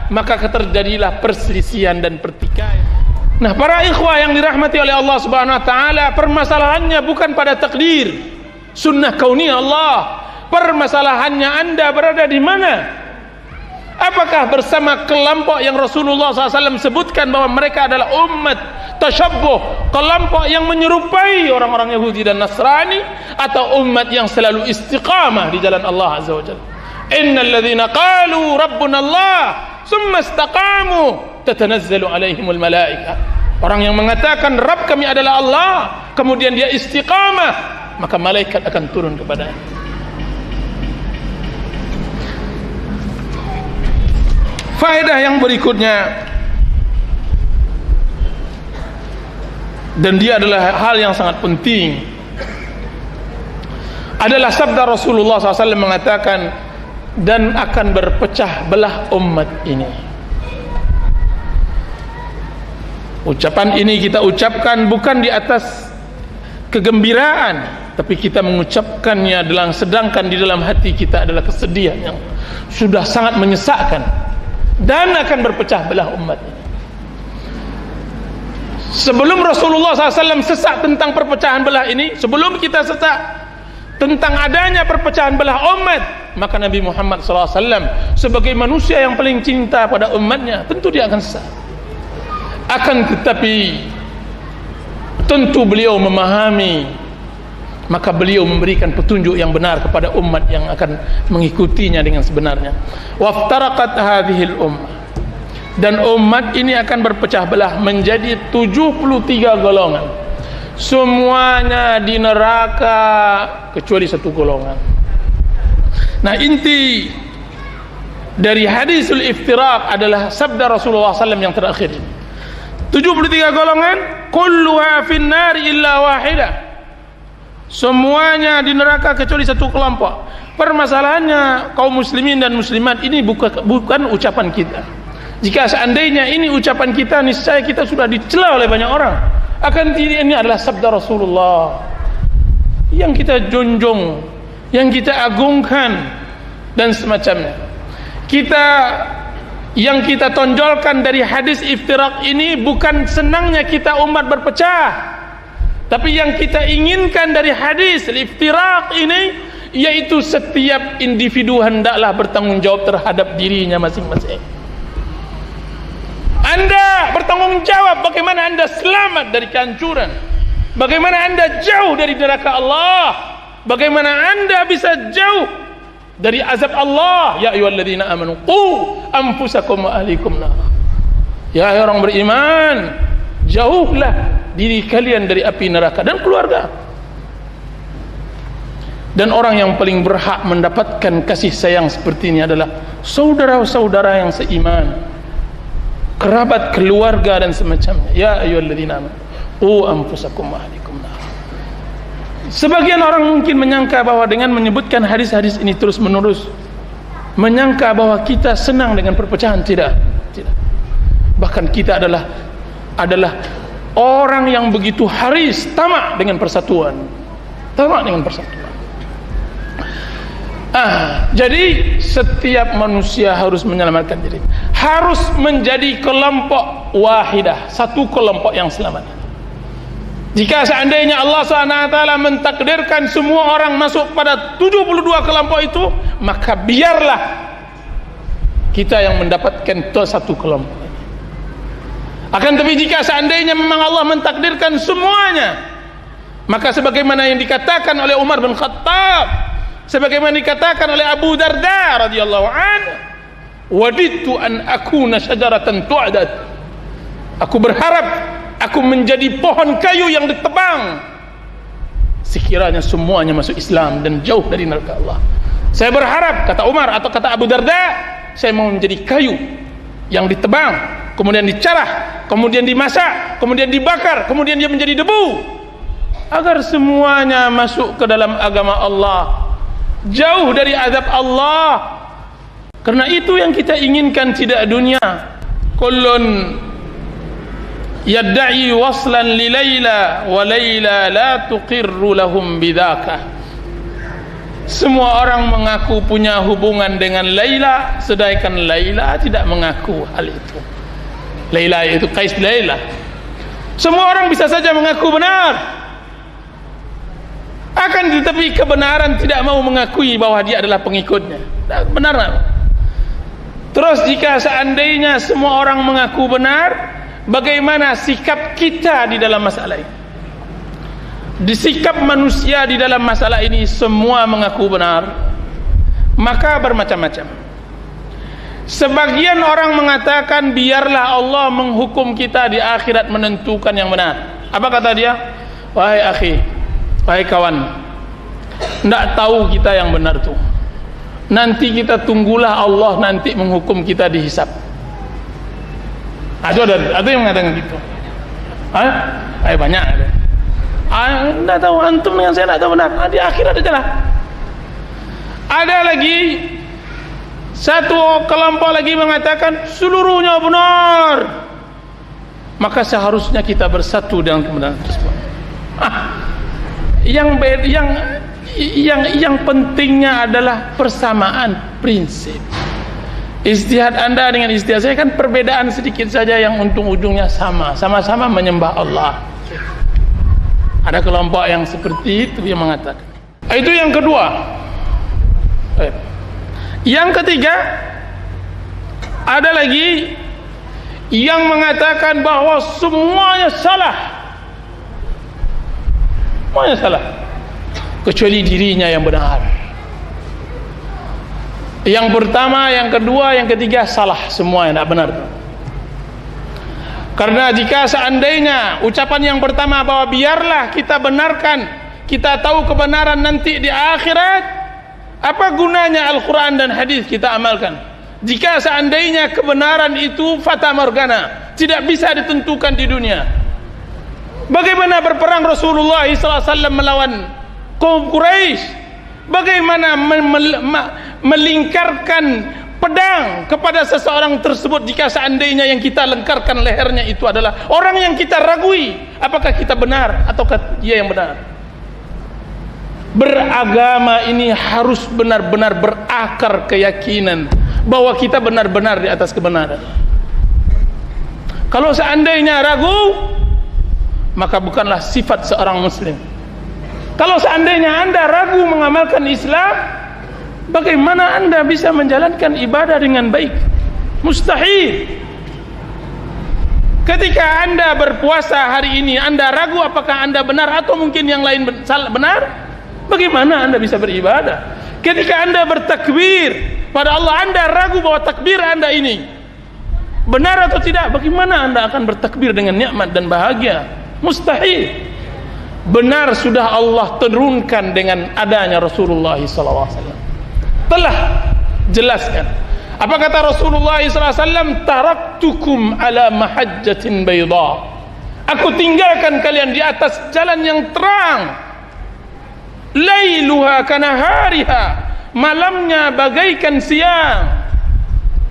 maka terjadilah perselisihan dan pertikaian. Nah, para ikhwah yang dirahmati oleh Allah Subhanahu wa ta'ala, permasalahannya bukan pada takdir sunnah kauniyah Allah. Permasalahannya Anda berada di mana? Apakah bersama kelompok yang Rasulullah SAW sebutkan bahwa mereka adalah umat tasyabbuh, kelompok yang menyerupai orang-orang Yahudi dan Nasrani, atau umat yang selalu istiqamah di jalan Allah Azza wa Jalla? Innal ladzina qalu rabbuna Allah tsumma istaqamu tatanazzalu alaihimul malaikah. Orang yang mengatakan Rabb kami adalah Allah, kemudian dia istiqamah, maka malaikat akan turun kepadanya. Faedah yang berikutnya, dan dia adalah hal yang sangat penting, adalah sabda Rasulullah SAW mengatakan, dan akan berpecah belah umat ini. Ucapan ini kita ucapkan bukan di atas kegembiraan, tapi kita mengucapkannya sedangkan di dalam hati kita adalah kesedihan yang sudah sangat menyesakkan, dan akan berpecah belah umat ini. Sebelum Rasulullah SAW sesak tentang perpecahan belah ini, sebelum kita sesak tentang adanya perpecahan belah umat, maka Nabi Muhammad SAW sebagai manusia yang paling cinta pada umatnya, tentu dia akan sesak. Akan tetapi tentu beliau memahami, maka beliau memberikan petunjuk yang benar kepada umat yang akan mengikutinya dengan sebenarnya. Waftaraqat hadhil ummah, dan umat ini akan berpecah belah menjadi 73 golongan, semuanya di neraka kecuali satu golongan. Nah, inti dari hadisul iftiraq adalah sabda Rasulullah SAW yang terakhir. 73 golongan, kulluha finnar illa wahidah, semuanya di neraka kecuali satu kelompok. Permasalahannya, kaum muslimin dan muslimat, ini bukan ucapan kita. Jika seandainya ini ucapan kita, niscaya kita sudah dicela oleh banyak orang. Akan ini adalah sabda Rasulullah yang kita junjung, yang kita agungkan, dan semacamnya. Yang kita tonjolkan dari hadis iftiraq ini bukan senangnya kita umat berpecah, tapi yang kita inginkan dari hadis iftiraq ini yaitu setiap individu hendaklah bertanggung jawab terhadap dirinya masing-masing. Anda bertanggung jawab bagaimana Anda selamat dari kehancuran, bagaimana Anda jauh dari neraka Allah, bagaimana Anda bisa jauh dari azab Allah. Ya ayyuhalladzina amanu qu anfusakum wa ahlikum nar. Ya hai orang beriman, jauhlah diri kalian dari api neraka dan keluarga. Dan orang yang paling berhak mendapatkan kasih sayang seperti ini adalah saudara-saudara yang seiman, kerabat, keluarga, dan semacamnya. Ya ayyuhalladzina amanu qu anfusakum wa ahlikum nar. Sebagian orang mungkin menyangka bahwa dengan menyebutkan hadis-hadis ini terus menerus, menyangka bahwa kita senang dengan perpecahan. Tidak. Bahkan kita adalah orang yang begitu haris, tamak dengan persatuan. Jadi setiap manusia harus menyelamatkan diri, harus menjadi kelompok wahidah, satu kelompok yang selamat. Jika seandainya Allah SWT mentakdirkan semua orang masuk pada 72 kelompok itu, maka biarlah kita yang mendapatkan satu kelompok. Akan tetapi jika seandainya memang Allah mentakdirkan semuanya, maka sebagaimana yang dikatakan oleh Umar bin Khattab, sebagaimana dikatakan oleh Abu Darda radhiyallahu anhu, wadidtu an akuna syajaratan tu'dad, aku berharap aku menjadi pohon kayu yang ditebang sekiranya semuanya masuk Islam dan jauh dari neraka Allah. Saya berharap, kata Umar atau kata Abu Darda, saya mau menjadi kayu yang ditebang, kemudian dicarah, kemudian dimasak, kemudian dibakar, kemudian dia menjadi debu, agar semuanya masuk ke dalam agama Allah, jauh dari azab Allah. Karena itu yang kita inginkan, tidak dunia. Kullun yadda'i waslan li Laila wa Laila la tuqirru lahum bidzaka. Semua orang mengaku punya hubungan dengan Laila, sedangkan Laila tidak mengaku hal itu. Laila itu Qais Laila. Semua orang bisa saja mengaku benar, akan tetapi kebenaran tidak mau mengakui bahwa dia adalah pengikutnya. Benar. Terus jika seandainya semua orang mengaku benar, bagaimana sikap kita di dalam masalah ini? Di sikap manusia di dalam masalah ini, semua mengaku benar, maka bermacam-macam. Sebagian orang mengatakan biarlah Allah menghukum kita di akhirat, menentukan yang benar. Apa kata dia? Wahai akhi, wahai kawan, tidak tahu kita yang benar tuh. Nanti kita tunggulah Allah nanti menghukum kita di hisab. Ada yang mengatakan gitu. Banyak ada. Anda tahu, antum dengan saya tidak tahu benar. Di akhirat adalah. Ada lagi satu kelompok lagi mengatakan seluruhnya benar. Maka seharusnya kita bersatu dengan kebenaran tersebut. Yang pentingnya adalah persamaan prinsip. Ijtihad Anda dengan ijtihad saya kan perbedaan sedikit saja yang untung ujungnya sama-sama menyembah Allah. Ada kelompok yang seperti itu yang mengatakan. Itu yang kedua. Yang ketiga, ada lagi yang mengatakan bahwa semuanya salah. Semuanya salah kecuali dirinya yang benar. Yang pertama, yang kedua, yang ketiga salah, semua yang tidak benar. Karena jika seandainya ucapan yang pertama bahwa biarlah kita benarkan, kita tahu kebenaran nanti di akhirat, apa gunanya Al-Quran dan hadis kita amalkan? Jika seandainya kebenaran itu fata morgana, tidak bisa ditentukan di dunia. Bagaimana berperang Rasulullah SAW melawan kaum Quraisy? Bagaimana melingkarkan pedang kepada seseorang tersebut jika seandainya yang kita lengkarkan lehernya itu adalah orang yang kita ragui apakah kita benar ataukah dia yang benar? Beragama ini harus benar-benar berakar keyakinan bahwa kita benar-benar di atas kebenaran. Kalau seandainya ragu, maka bukanlah sifat seorang muslim. Kalau seandainya Anda ragu mengamalkan Islam, bagaimana Anda bisa menjalankan ibadah dengan baik? Mustahil. Ketika Anda berpuasa hari ini, Anda ragu apakah Anda benar atau mungkin yang lain benar, bagaimana Anda bisa beribadah? Ketika Anda bertakbir pada Allah, Anda ragu bahwa takbir Anda ini benar atau tidak, bagaimana Anda akan bertakbir dengan nikmat dan bahagia? Mustahil. Benar sudah Allah turunkan dengan adanya Rasulullah SAW. Telah jelaskan. Apa kata Rasulullah SAW? Taraktukum ala mahajjatin bayda. Aku tinggalkan kalian di atas jalan yang terang. Lailuha kanahariha. Malamnya bagaikan siang.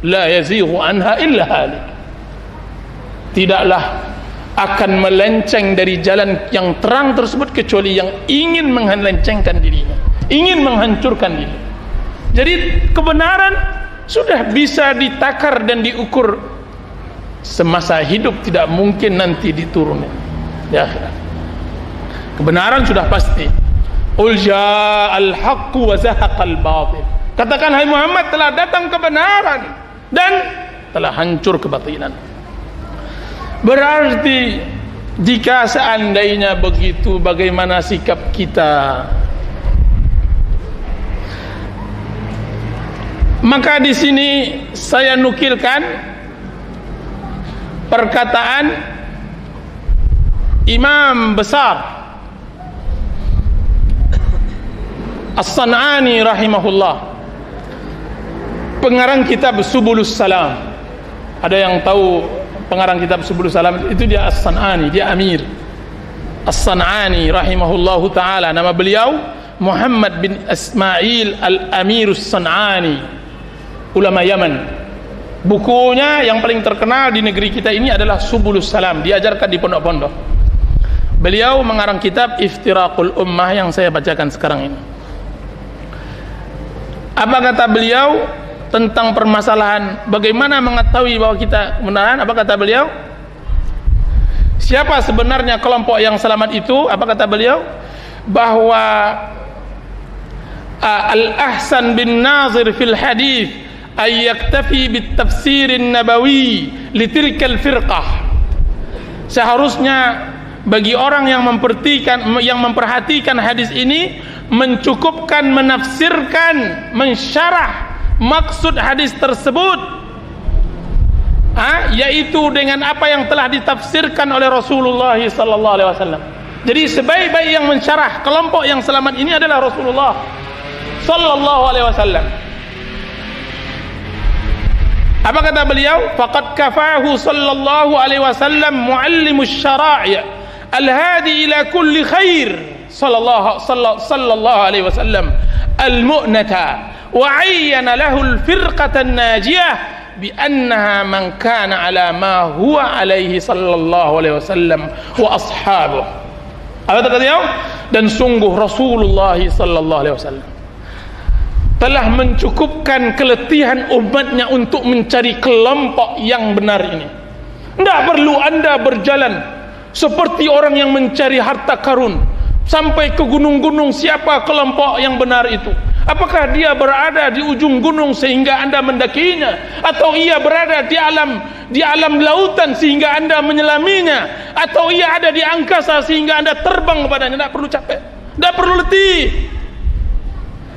La yazighu anha illa halik. Tidaklah akan melenceng dari jalan yang terang tersebut kecuali yang ingin melencengkan dirinya, ingin menghancurkan diri. Jadi kebenaran sudah bisa ditakar dan diukur semasa hidup, tidak mungkin nanti diturunkan di akhirat. Kebenaran sudah pasti. Qul ja'al haqqu wa zahaqal batil. Katakan, hai Muhammad, telah datang kebenaran dan telah hancur kebatilan. Berarti jika seandainya begitu, bagaimana sikap kita? Maka di sini saya nukilkan perkataan Imam besar As-San'ani rahimahullah, pengarang kitab Subulus Salam. Ada yang tahu pengarang kitab Subulus Salam itu? Dia As-San'ani, dia Amir As-San'ani rahimahullahu ta'ala. Nama beliau Muhammad bin Ismail Al-Amirus San'ani, ulama Yaman. Bukunya yang paling terkenal di negeri kita ini adalah Subulus Salam, diajarkan di pondok-pondok. Beliau mengarang kitab Iftiraqul Ummah yang saya bacakan sekarang ini. Apa kata beliau tentang permasalahan bagaimana mengetahui bahwa kita kebenaran? Apa kata beliau? Siapa sebenarnya kelompok yang selamat itu? Apa kata beliau? Bahwa Al-Ahsan bin Nazir fil hadith ay yaktafi bit tafsirin nabawi litilkal firqah. Seharusnya bagi orang yang memperhatikan hadis ini mencukupkan menafsirkan, mensyarah maksud hadis tersebut, yaitu dengan apa yang telah ditafsirkan oleh Rasulullah sallallahu alaihi wasallam. Jadi sebaik-baik yang mensyarah kelompok yang selamat ini adalah Rasulullah sallallahu alaihi wasallam. Apa kata beliau? Faqad kafahu sallallahu alaihi wasallam muallimus syara'i' al-hadi ila kulli khair sallallahu alaihi wasallam al-mu'nata wa ayyana lahu al-firqata an-najiyah bi annaha man kana ala ma huwa alaihi sallallahu alaihi wasallam wa ashabuh. Apa kata beliau? Dan sungguh Rasulullah sallallahu alaihi wasallam telah mencukupkan keletihan umatnya untuk mencari kelompok yang benar ini. Tidak perlu anda berjalan seperti orang yang mencari harta karun sampai ke gunung-gunung. Siapa kelompok yang benar itu? Apakah dia berada di ujung gunung sehingga anda mendakinya, atau ia berada di alam lautan sehingga anda menyelaminya, atau ia ada di angkasa sehingga anda terbang kepadanya? Tidak perlu capek, tidak perlu letih.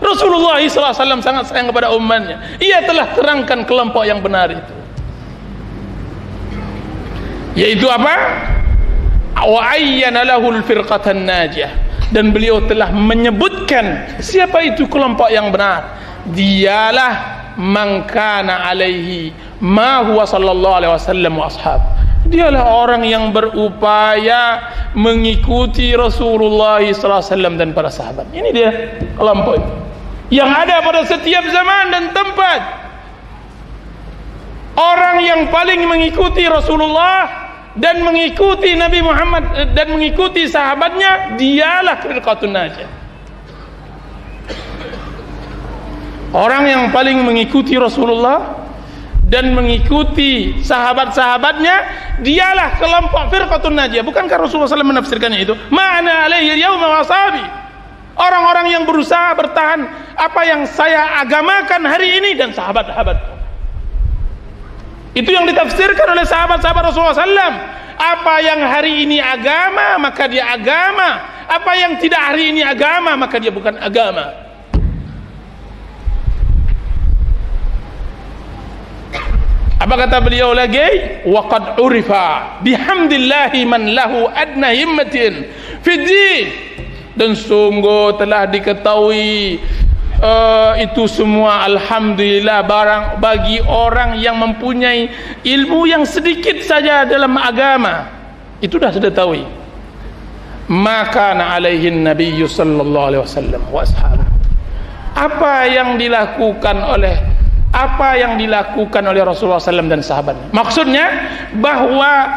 Rasulullah SAW sangat sayang kepada umatnya. Ia telah terangkan kelompok yang benar itu, yaitu apa? Wa ayyana lahul firqatan najiyah. Dan beliau telah menyebutkan siapa itu kelompok yang benar. Dialah man kana alaihi ma huwa sallallahu alaihi wasallam wa ashab. Dialah orang yang berupaya mengikuti Rasulullah SAW dan para sahabat. Ini dia kelompok itu yang ada pada setiap zaman dan tempat. Orang yang paling mengikuti Rasulullah dan mengikuti Nabi Muhammad dan mengikuti sahabatnya, dialah firqatun najiyah. Orang yang paling mengikuti Rasulullah dan mengikuti sahabat-sahabatnya, dialah kelompok firqatun najiyah. Bukankah Rasulullah SAW menafsirkannya itu? Ma'ana alaihi al-yawma wa ashabi. Orang-orang yang berusaha bertahan apa yang saya agamakan hari ini dan sahabat-sahabatku. Itu yang ditafsirkan oleh sahabat-sahabat Rasulullah SAW. Apa yang hari ini agama, maka dia agama. Apa yang tidak hari ini agama, maka dia bukan agama. Apa kata beliau lagi? Waqad urifa bihamdillahi man lahu adna himmatin fid din. Dan sungguh telah diketahui itu semua, alhamdulillah, barang bagi orang yang mempunyai ilmu yang sedikit saja dalam agama, itu dah sudah tahu. Maka na alaihin nabiyyu sallallahu alaihi wasallam wa ashabu. Apa yang dilakukan oleh Rasulullah SAW dan sahabatnya. Maksudnya bahwa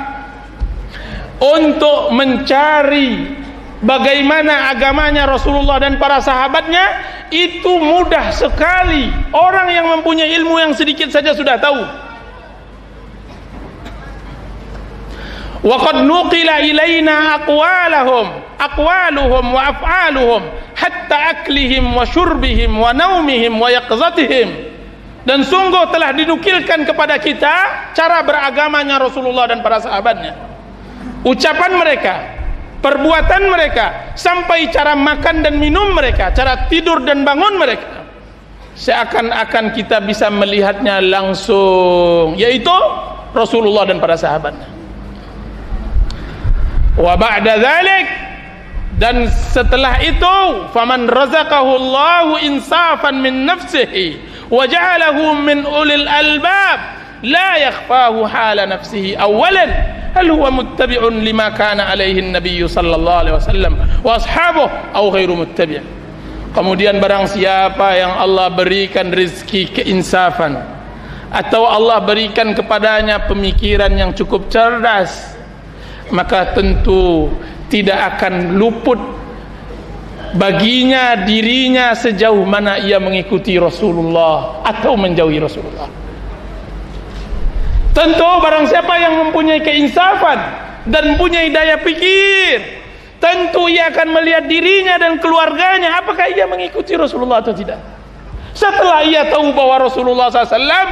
untuk mencari bagaimana agamanya Rasulullah dan para sahabatnya itu mudah sekali. Orang yang mempunyai ilmu yang sedikit saja sudah tahu. Wa qad nuqila ilaina aqwaluhum wa af'aluhum hatta aklihim wa syurbihim wa naumihim wa yaqzatihim. Dan sungguh telah dinukilkan kepada kita cara beragamanya Rasulullah dan para sahabatnya, ucapan mereka, perbuatan mereka, sampai cara makan dan minum mereka, cara tidur dan bangun mereka, seakan-akan kita bisa melihatnya langsung, yaitu Rasulullah dan para sahabatnya. Wa ba'da dzalik, dan setelah itu, faman razaqahu Allahu insafan min nafsihi wa ja'alahu min ulil albab la yakhfahu hala nafsihi awalan hal huwa muttabi'un lima kana alaihi an-nabiy sallallahu alaihi wasallam wa ashabuhu aw ghairu muttabi'. Kemudian barang siapa yang Allah berikan rezeki keinsafan, atau Allah berikan kepadanya pemikiran yang cukup cerdas, maka tentu tidak akan luput baginya dirinya sejauh mana ia mengikuti Rasulullah atau menjauhi Rasulullah. Tentu barang siapa yang mempunyai keinsafan dan mempunyai daya pikir, tentu ia akan melihat dirinya dan keluarganya, apakah ia mengikuti Rasulullah atau tidak. Setelah ia tahu bahwa Rasulullah SAW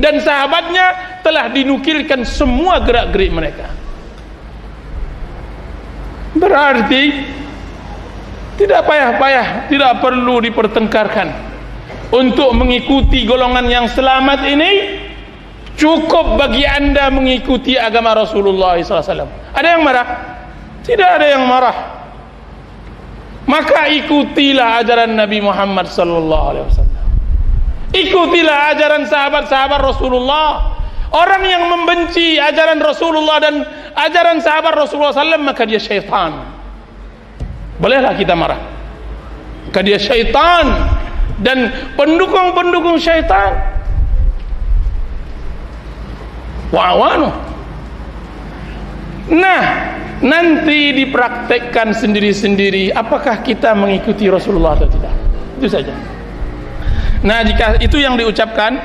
dan sahabatnya telah dinukilkan semua gerak-gerik mereka, berarti tidak payah-payah, tidak perlu dipertengkarkan untuk mengikuti golongan yang selamat ini. Cukup bagi anda mengikuti agama Rasulullah SAW. Ada yang marah? Tidak ada yang marah. Maka ikutilah ajaran Nabi Muhammad SAW. Ikutilah ajaran sahabat-sahabat Rasulullah. Orang yang membenci ajaran Rasulullah dan ajaran sahabat Rasulullah SAW, maka dia syaitan. Bolehlah kita marah, maka dia syaitan dan pendukung-pendukung syaitan. Wa'awanu. Nah, nanti dipraktekkan sendiri-sendiri apakah kita mengikuti Rasulullah atau tidak. Itu saja. Nah, jika itu yang diucapkan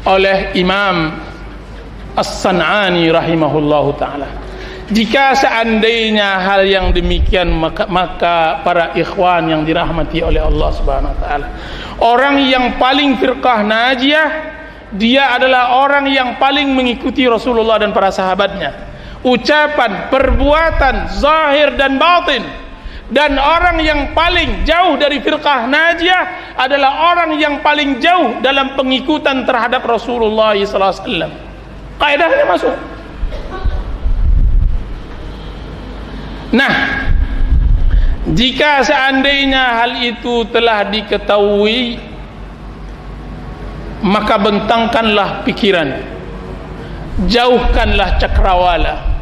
oleh Imam As-San'ani rahimahullahu ta'ala, jika seandainya hal yang demikian, maka para ikhwan yang dirahmati oleh Allah subhanahu wa ta'ala, orang yang paling firqah najiyah, dia adalah orang yang paling mengikuti Rasulullah dan para sahabatnya, ucapan, perbuatan, zahir dan batin. Dan orang yang paling jauh dari firqah najiyah adalah orang yang paling jauh dalam pengikutan terhadap Rasulullah SAW. Kaidahnya masuk. Nah, jika seandainya hal itu telah diketahui, maka bentangkanlah pikiran, jauhkanlah cakrawala.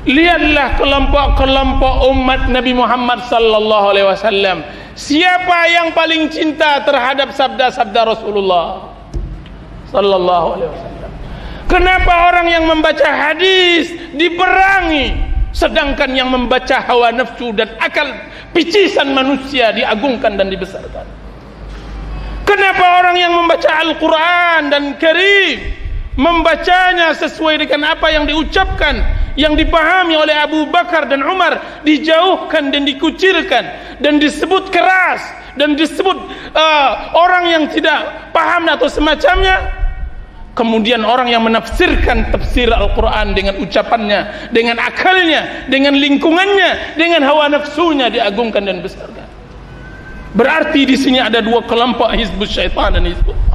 Lihatlah kelompok-kelompok umat Nabi Muhammad sallallahu alaihi wasallam, siapa yang paling cinta terhadap sabda-sabda Rasulullah sallallahu alaihi wasallam. Kenapa orang yang membaca hadis diperangi, sedangkan yang membaca hawa nafsu dan akal picisan manusia diagungkan dan dibesarkan? Kenapa orang yang membaca Al-Quran dan Karim, membacanya sesuai dengan apa yang diucapkan, yang dipahami oleh Abu Bakar dan Umar, dijauhkan dan dikucilkan dan disebut keras dan disebut orang yang tidak paham atau semacamnya? Kemudian orang yang menafsirkan tafsir Al-Quran dengan ucapannya, dengan akalnya, dengan lingkungannya, dengan hawa nafsunya diagungkan dan besarkan. Berarti di sini ada dua kelompok, hizbus syaitan dan hizbullah.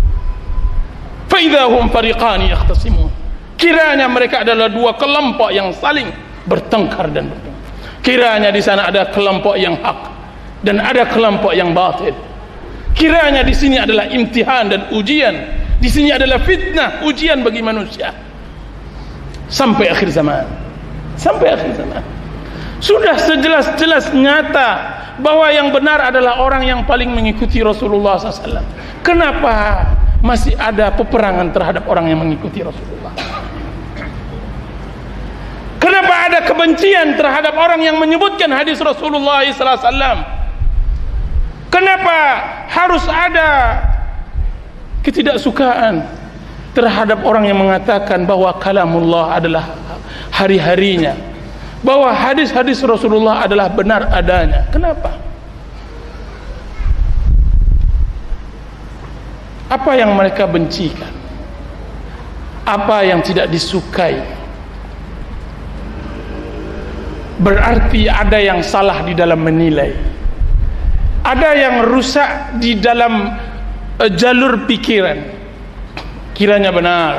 Fa idza hum fariqan yakhtasimun. Kiranya mereka adalah dua kelompok yang saling bertengkar dan bertengkar. Kiranya di sana ada kelompok yang hak dan ada kelompok yang batil. Kiranya di sini adalah imtihan dan ujian. Di sini adalah fitnah, ujian bagi manusia sampai akhir zaman. Sampai akhir zaman. Sudah sejelas-jelas nyata bahwa yang benar adalah orang yang paling mengikuti Rasulullah SAW. Kenapa masih ada peperangan terhadap orang yang mengikuti Rasulullah? Kenapa ada kebencian terhadap orang yang menyebutkan hadis Rasulullah SAW? Kenapa harus ada ketidaksukaan terhadap orang yang mengatakan bahwa kalamullah adalah hari-harinya, bahwa hadis-hadis Rasulullah adalah benar adanya? Kenapa? Apa yang mereka bencikan? Apa yang tidak disukai? Berarti ada yang salah di dalam menilai, ada yang rusak di dalam jalur pikiran. Kiranya benar,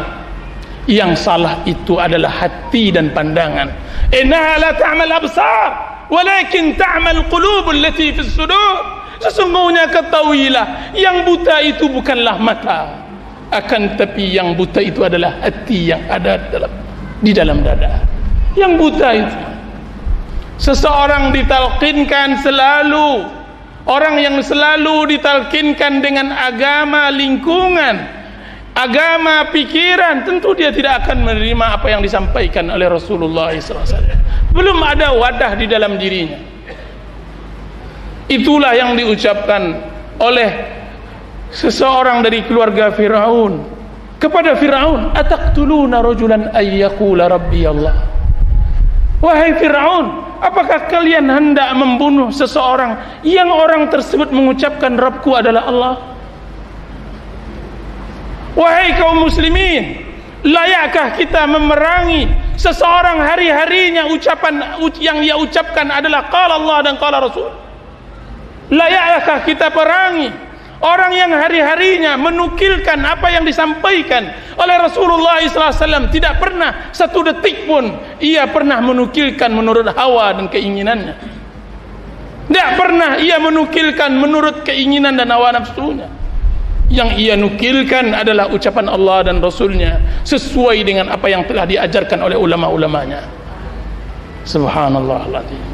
yang salah itu adalah hati dan pandangan. Innaha la ta'mal absar walakin ta'mal qulub allati fis sudur. Sesungguhnya ketahuilah, yang buta itu bukanlah mata, akan tapi yang buta itu adalah hati yang ada di dalam dada. Yang buta itu, seseorang ditalqinkan selalu, orang yang selalu ditalqinkan dengan agama lingkungan, agama pikiran, tentu dia tidak akan menerima apa yang disampaikan oleh Rasulullah SAW. Belum ada wadah di dalam dirinya. Itulah yang diucapkan oleh seseorang dari keluarga Fir'aun kepada Fir'aun, ataqtuluna rajulan ay yaqula rabbi Allah. Wahai Fir'aun, apakah kalian hendak membunuh seseorang yang orang tersebut mengucapkan Rabbku adalah Allah? Wahai kaum muslimin, layakkah kita memerangi seseorang hari-harinya ucapan yang dia ucapkan adalah qala Allah dan qala Rasul? Layakkah kita perangi orang yang hari-harinya menukilkan apa yang disampaikan oleh Rasulullah SAW? Tidak pernah satu detik pun ia pernah menukilkan menurut hawa dan keinginannya. Tidak pernah ia menukilkan menurut keinginan dan hawa nafsunya. Yang ia nukilkan adalah ucapan Allah dan Rasulnya, sesuai dengan apa yang telah diajarkan oleh ulama-ulamanya. Subhanallahirrahmanirrahim.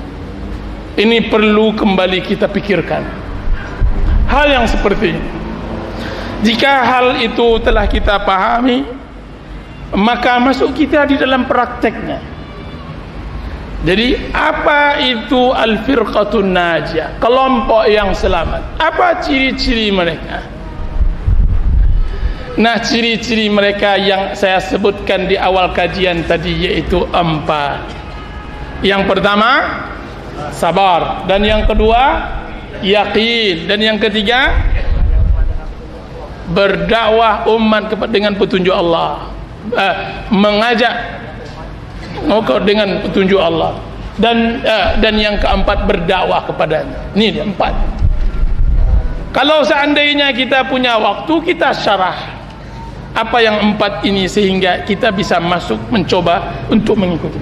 Ini perlu kembali kita pikirkan hal yang seperti ini. Jika hal itu telah kita pahami, maka masuk kita di dalam prakteknya. Jadi apa itu al-firqatun najiyah, kelompok yang selamat? Apa ciri-ciri mereka? Nah, ciri-ciri mereka yang saya sebutkan di awal kajian tadi yaitu 4. Yang pertama sabar, dan yang kedua yakin, dan yang ketiga berdakwah umat dengan petunjuk Allah, mengajak dengan petunjuk Allah, dan yang keempat berdakwah kepadanya. Ini dia 4. Kalau seandainya kita punya waktu, kita syarah apa yang 4 ini sehingga kita bisa masuk mencoba untuk mengikuti.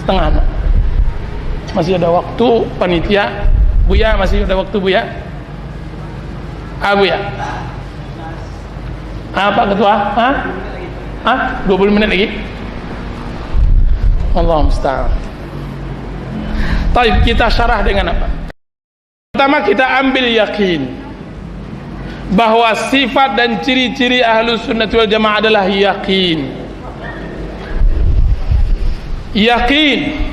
Setengah 6. Masih ada waktu panitia. Buya, masih ada waktu Buya? Buya. Pak Ketua? 20 menit lagi. Allah musta'an. Baik, kita syarah dengan apa? Pertama, kita ambil yakin bahwa sifat dan ciri-ciri Ahlus Sunnah wal Jamaah adalah yakin. Yakin.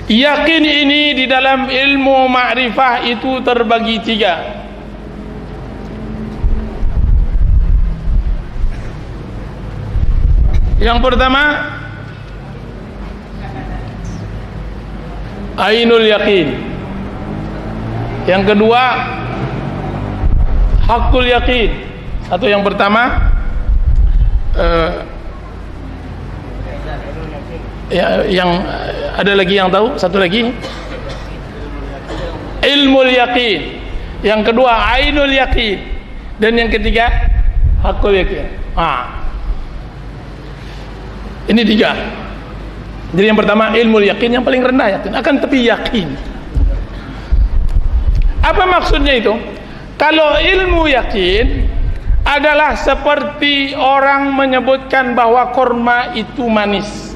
Yakin ini di dalam ilmu ma'rifah itu terbagi 3. Yang pertama, ainul yakin. Yang kedua, hakul yakin. Atau yang pertama, yang ada lagi yang tahu? Satu lagi, ilmul yakin. Yang kedua, ainul yakin. Dan yang ketiga, hakul yakin. Ini 3. Jadi yang pertama ilmu yakin, yang paling rendah yakin, akan tapi yakin. Apa maksudnya itu? Kalau ilmu yakin adalah seperti orang menyebutkan bahwa korma itu manis.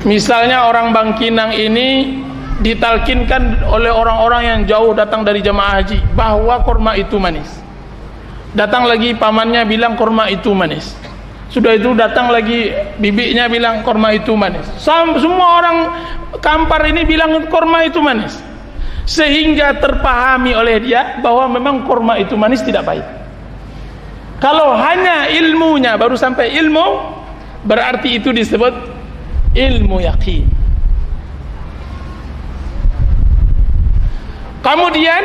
Misalnya orang Bangkinang ini ditalkinkan oleh orang-orang yang jauh datang dari jamaah haji bahwa korma itu manis. Datang lagi pamannya bilang korma itu manis. Sudah itu datang lagi bibinya bilang korma itu manis. Semua orang Kampar ini bilang korma itu manis, sehingga terpahami oleh dia bahwa memang korma itu manis, tidak pahit. Kalau hanya ilmunya baru sampai ilmu, berarti itu disebut ilmu yakin. Kemudian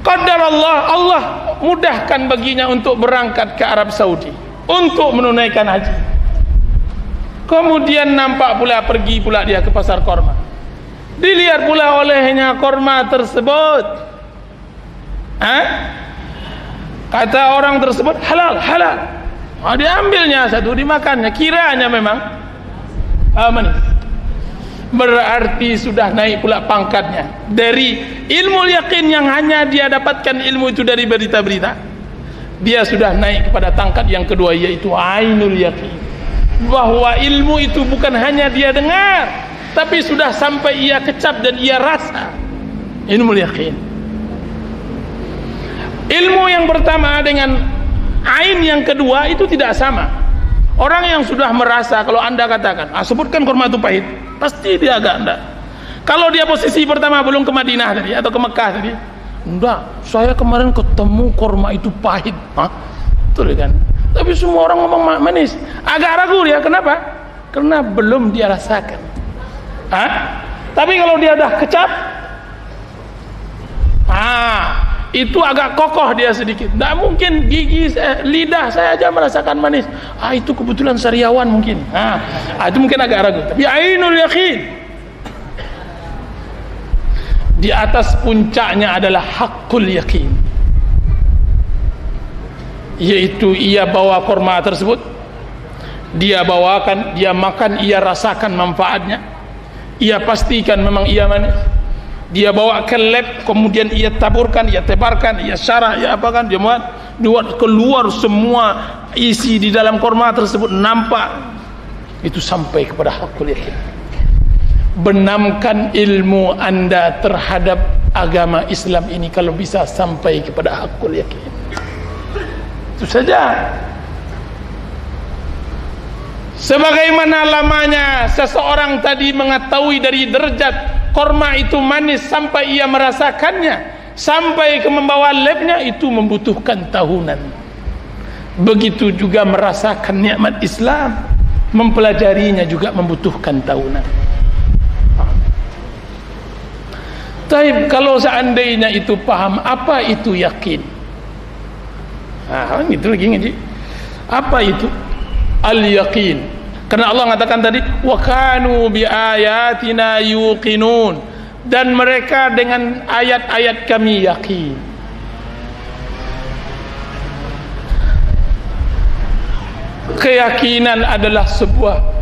qadar Allah mudahkan baginya untuk berangkat ke Arab Saudi untuk menunaikan haji. Kemudian nampak pula, pergi pula dia ke pasar korma. Dilihat pula olehnya korma tersebut. Kata orang tersebut halal. Diambilnya satu, dimakannya. Kiranya memang manis. Berarti sudah naik pula pangkatnya dari ilmu yakin yang hanya dia dapatkan ilmu itu dari berita-berita. Dia sudah naik kepada tingkat yang kedua, yaitu ainul yakin, bahwa ilmu itu bukan hanya dia dengar, tapi sudah sampai ia kecap dan ia rasa. Ilmu yakin. Ilmu yang pertama dengan ain yang kedua itu tidak sama. Orang yang sudah merasa, kalau anda katakan, sebutkan kurma itu pahit, pasti dia agak enggak. Kalau dia posisi pertama belum ke Madinah tadi atau ke Mekah tadi, enggak, saya kemarin ketemu kurma itu pahit. Betul kan? Tapi semua orang ngomong manis. Agak ragu dia, kenapa? Karena belum dia rasakan. Tapi kalau dia udah kecap, itu agak kokoh dia sedikit. Tidak mungkin gigi lidah saya aja merasakan manis. Itu kebetulan sariawan mungkin. Itu mungkin agak ragu. Tapi ainul yakin, di atas puncaknya adalah hakul yakin, yaitu ia bawa kurma tersebut, dia bawakan, dia makan, ia rasakan manfaatnya, ia pastikan memang ia manis. dia bawa ke lab, kemudian ia taburkan, ia tebarkan, ia syarah, ia apakan, dia buat keluar semua isi di dalam korma tersebut nampak. Itu sampai kepada hakul yakin. Benamkan ilmu anda terhadap agama Islam ini kalau bisa sampai kepada hakul yakin. Itu saja. Sebagaimana lamanya seseorang tadi mengetahui dari derajat korma itu manis sampai ia merasakannya, sampai ke membawa labnya, itu membutuhkan tahunan. Begitu juga merasakan nikmat Islam, mempelajarinya juga membutuhkan tahunan. Tapi kalau seandainya itu paham apa itu yakin, gitu lagi ngaji. Apa itu al-yaqin? Karena Allah mengatakan tadi, wa kanu bi ayatina yuqinun, dan mereka dengan ayat-ayat kami yakin. Keyakinan adalah sebuah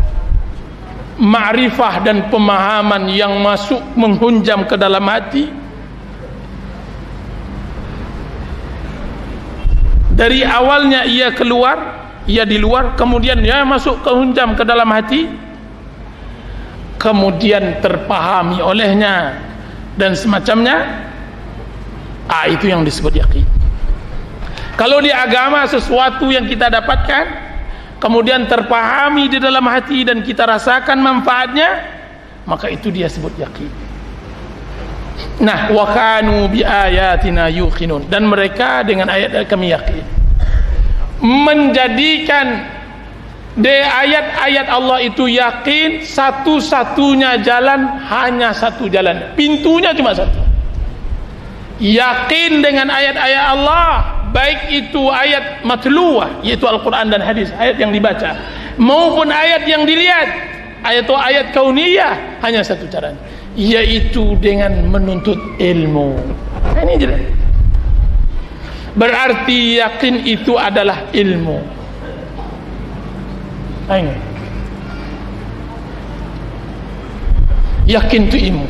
ma'rifah dan pemahaman yang masuk menghunjam ke dalam hati. Dari awalnya ia keluar, ia di luar, kemudian ia masuk ke hunjam ke dalam hati, kemudian terpahami olehnya dan semacamnya. Itu yang disebut yakin. Kalau di agama sesuatu yang kita dapatkan kemudian terpahami di dalam hati dan kita rasakan manfaatnya, maka itu dia sebut yakin. Nah, wa kanu bi ayatina yuqinun, dan mereka dengan ayat kami yakin. Menjadikan de ayat-ayat Allah itu yakin, satu-satunya jalan hanya satu jalan, pintunya cuma satu. Yakin dengan ayat-ayat Allah, baik itu ayat matluwah yaitu Al-Quran dan hadis, ayat yang dibaca, maupun ayat yang dilihat, ayat kauniyah, hanya satu caranya, yaitu dengan menuntut ilmu. Ini jelas. Berarti yakin itu adalah ilmu. Ini yakin itu ilmu.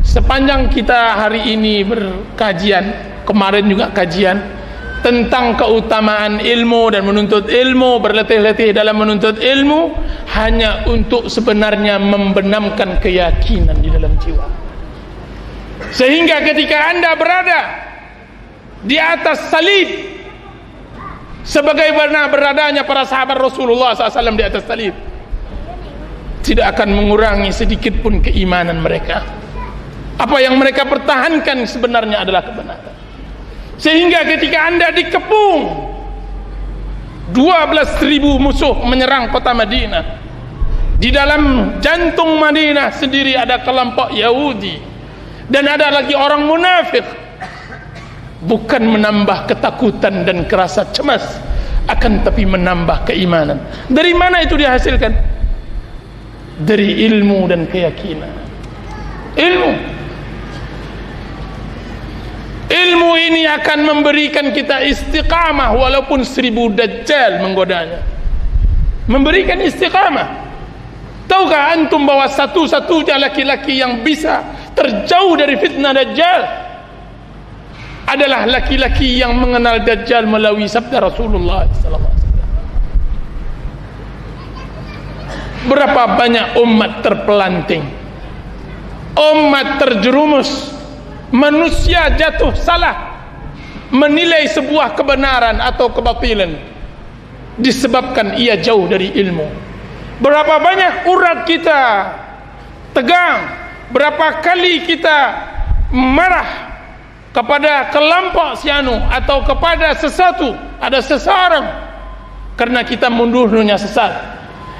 Sepanjang kita hari ini berkajian, kemarin juga kajian tentang keutamaan ilmu dan menuntut ilmu, berletih-letih dalam menuntut ilmu, hanya untuk sebenarnya membenamkan keyakinan di dalam jiwa, sehingga ketika anda berada di atas salib, sebagaimana beradanya para sahabat Rasulullah SAW di atas salib, tidak akan mengurangi sedikit pun keimanan mereka. Apa yang mereka pertahankan sebenarnya adalah kebenaran. Sehingga ketika anda dikepung 12.000 musuh menyerang kota Madinah, di dalam jantung Madinah sendiri ada kelompok Yahudi dan ada lagi orang munafik, bukan menambah ketakutan dan kerasa cemas, akan tapi menambah keimanan. Dari mana itu dihasilkan? Dari ilmu dan keyakinan. Ilmu ini akan memberikan kita istiqamah walaupun 1000 dajjal menggodanya. Memberikan istiqamah. Tahukah antum bahwa satu-satunya laki-laki yang bisa terjauh dari fitnah dajjal adalah laki-laki yang mengenal dajjal melalui sabda Rasulullah SAW. Berapa banyak umat terpelanting, umat terjerumus, manusia jatuh salah menilai sebuah kebenaran atau kebatilan disebabkan ia jauh dari ilmu. Berapa banyak urat kita tegang, berapa kali kita marah kepada kelompok sianu atau kepada sesuatu, ada seseorang, karena kita menuduhnya sesat,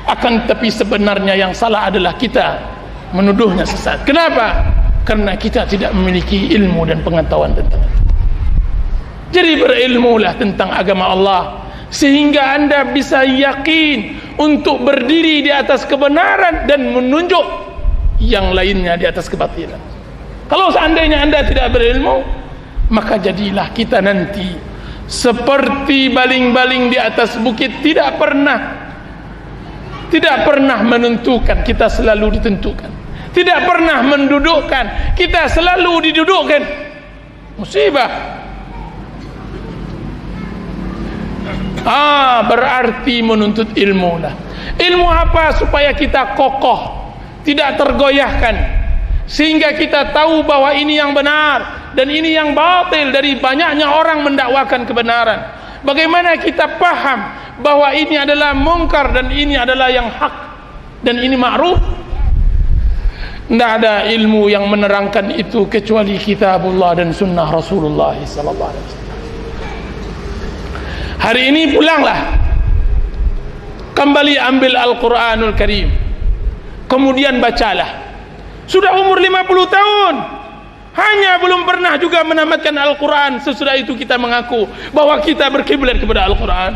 akan tapi sebenarnya yang salah adalah kita menuduhnya sesat. Kenapa? Karena kita tidak memiliki ilmu dan pengetahuan tentang itu. Jadi berilmulah tentang agama Allah, sehingga anda bisa yakin untuk berdiri di atas kebenaran dan menunjuk yang lainnya di atas kebatilan. Kalau seandainya anda tidak berilmu, maka jadilah kita nanti seperti baling-baling di atas bukit, tidak pernah menentukan, kita selalu ditentukan. tidak pernah mendudukkan, kita selalu didudukkan. Musibah. Berarti menuntut ilmu lah. Ilmu apa? Supaya kita kokoh, tidak tergoyahkan, sehingga kita tahu bahwa ini yang benar dan ini yang batil dari banyaknya orang mendakwakan kebenaran. Bagaimana kita paham bahwa ini adalah mungkar dan ini adalah yang hak dan ini ma'ruf? Tidak ada ilmu yang menerangkan itu kecuali kitabullah dan sunnah Rasulullah sallallahu alaihi wasallam. Hari ini pulanglah, kembali ambil Al-Quranul Karim, kemudian bacalah. Sudah umur 50 tahun, hanya belum pernah juga menamatkan Al-Quran. Sesudah itu kita mengaku bahwa kita berkiblat kepada Al-Quran.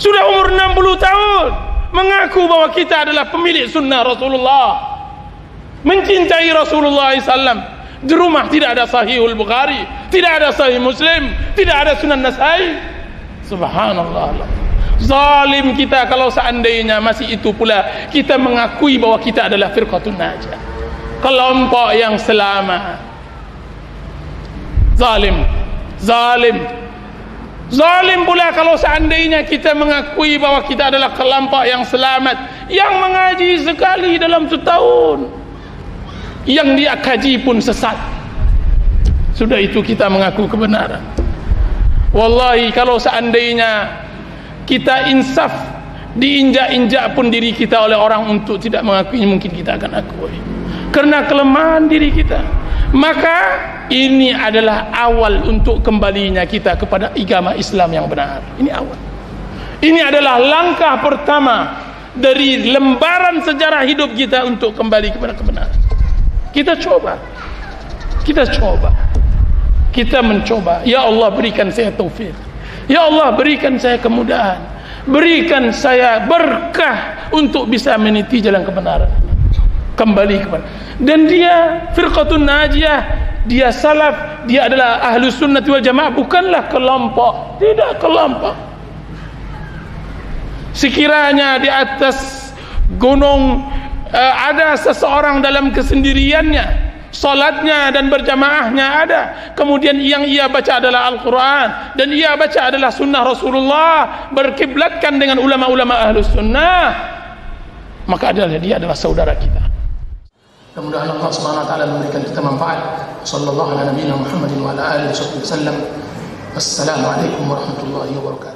Sudah umur 60 tahun, mengaku bahwa kita adalah pemilik sunnah Rasulullah, mencintai Rasulullah SAW. Di rumah tidak ada Sahihul Bukhari, tidak ada Sahih Muslim, tidak ada Sunan Nasai. Subhanallah. Zalim kita kalau seandainya masih itu pula kita mengakui bahwa kita adalah firqatun najah, kelompok yang selamat. Zalim pula kalau seandainya kita mengakui bahwa kita adalah kelompok yang selamat, yang mengaji sekali dalam setahun, yang dia kaji pun sesat. Sudah itu kita mengaku kebenaran. Wallahi kalau seandainya kita insaf, diinjak-injak pun diri kita oleh orang untuk tidak mengakui, mungkin kita akan akui karena kelemahan diri kita. Maka ini adalah awal untuk kembalinya kita kepada agama Islam yang benar. Ini awal. Ini adalah langkah pertama dari lembaran sejarah hidup kita untuk kembali kepada kebenaran. Kita mencoba. Ya Allah, berikan saya taufik. Ya Allah, berikan saya kemudahan, berikan saya berkah untuk bisa meniti jalan kebenaran, kembali kepada. Dan dia firqatun najiyah, dia salaf, dia adalah ahlus sunnati wal jamaah, bukanlah kelompok. Tidak kelompok. Sekiranya di atas gunung ada seseorang dalam kesendiriannya, salatnya dan berjamaahnya ada, kemudian yang ia baca adalah Al-Quran dan ia baca adalah sunnah Rasulullah, berkiblatkan dengan ulama-ulama ahlus sunnah, maka dia adalah saudara kita. Mudah-mudahan Allah Subhanahu wa taala memberikan kita manfaat. Sallallahu alaihi wa sallam Muhammadin wa ala alihi wasallam. Assalamualaikum warahmatullahi wabarakatuh.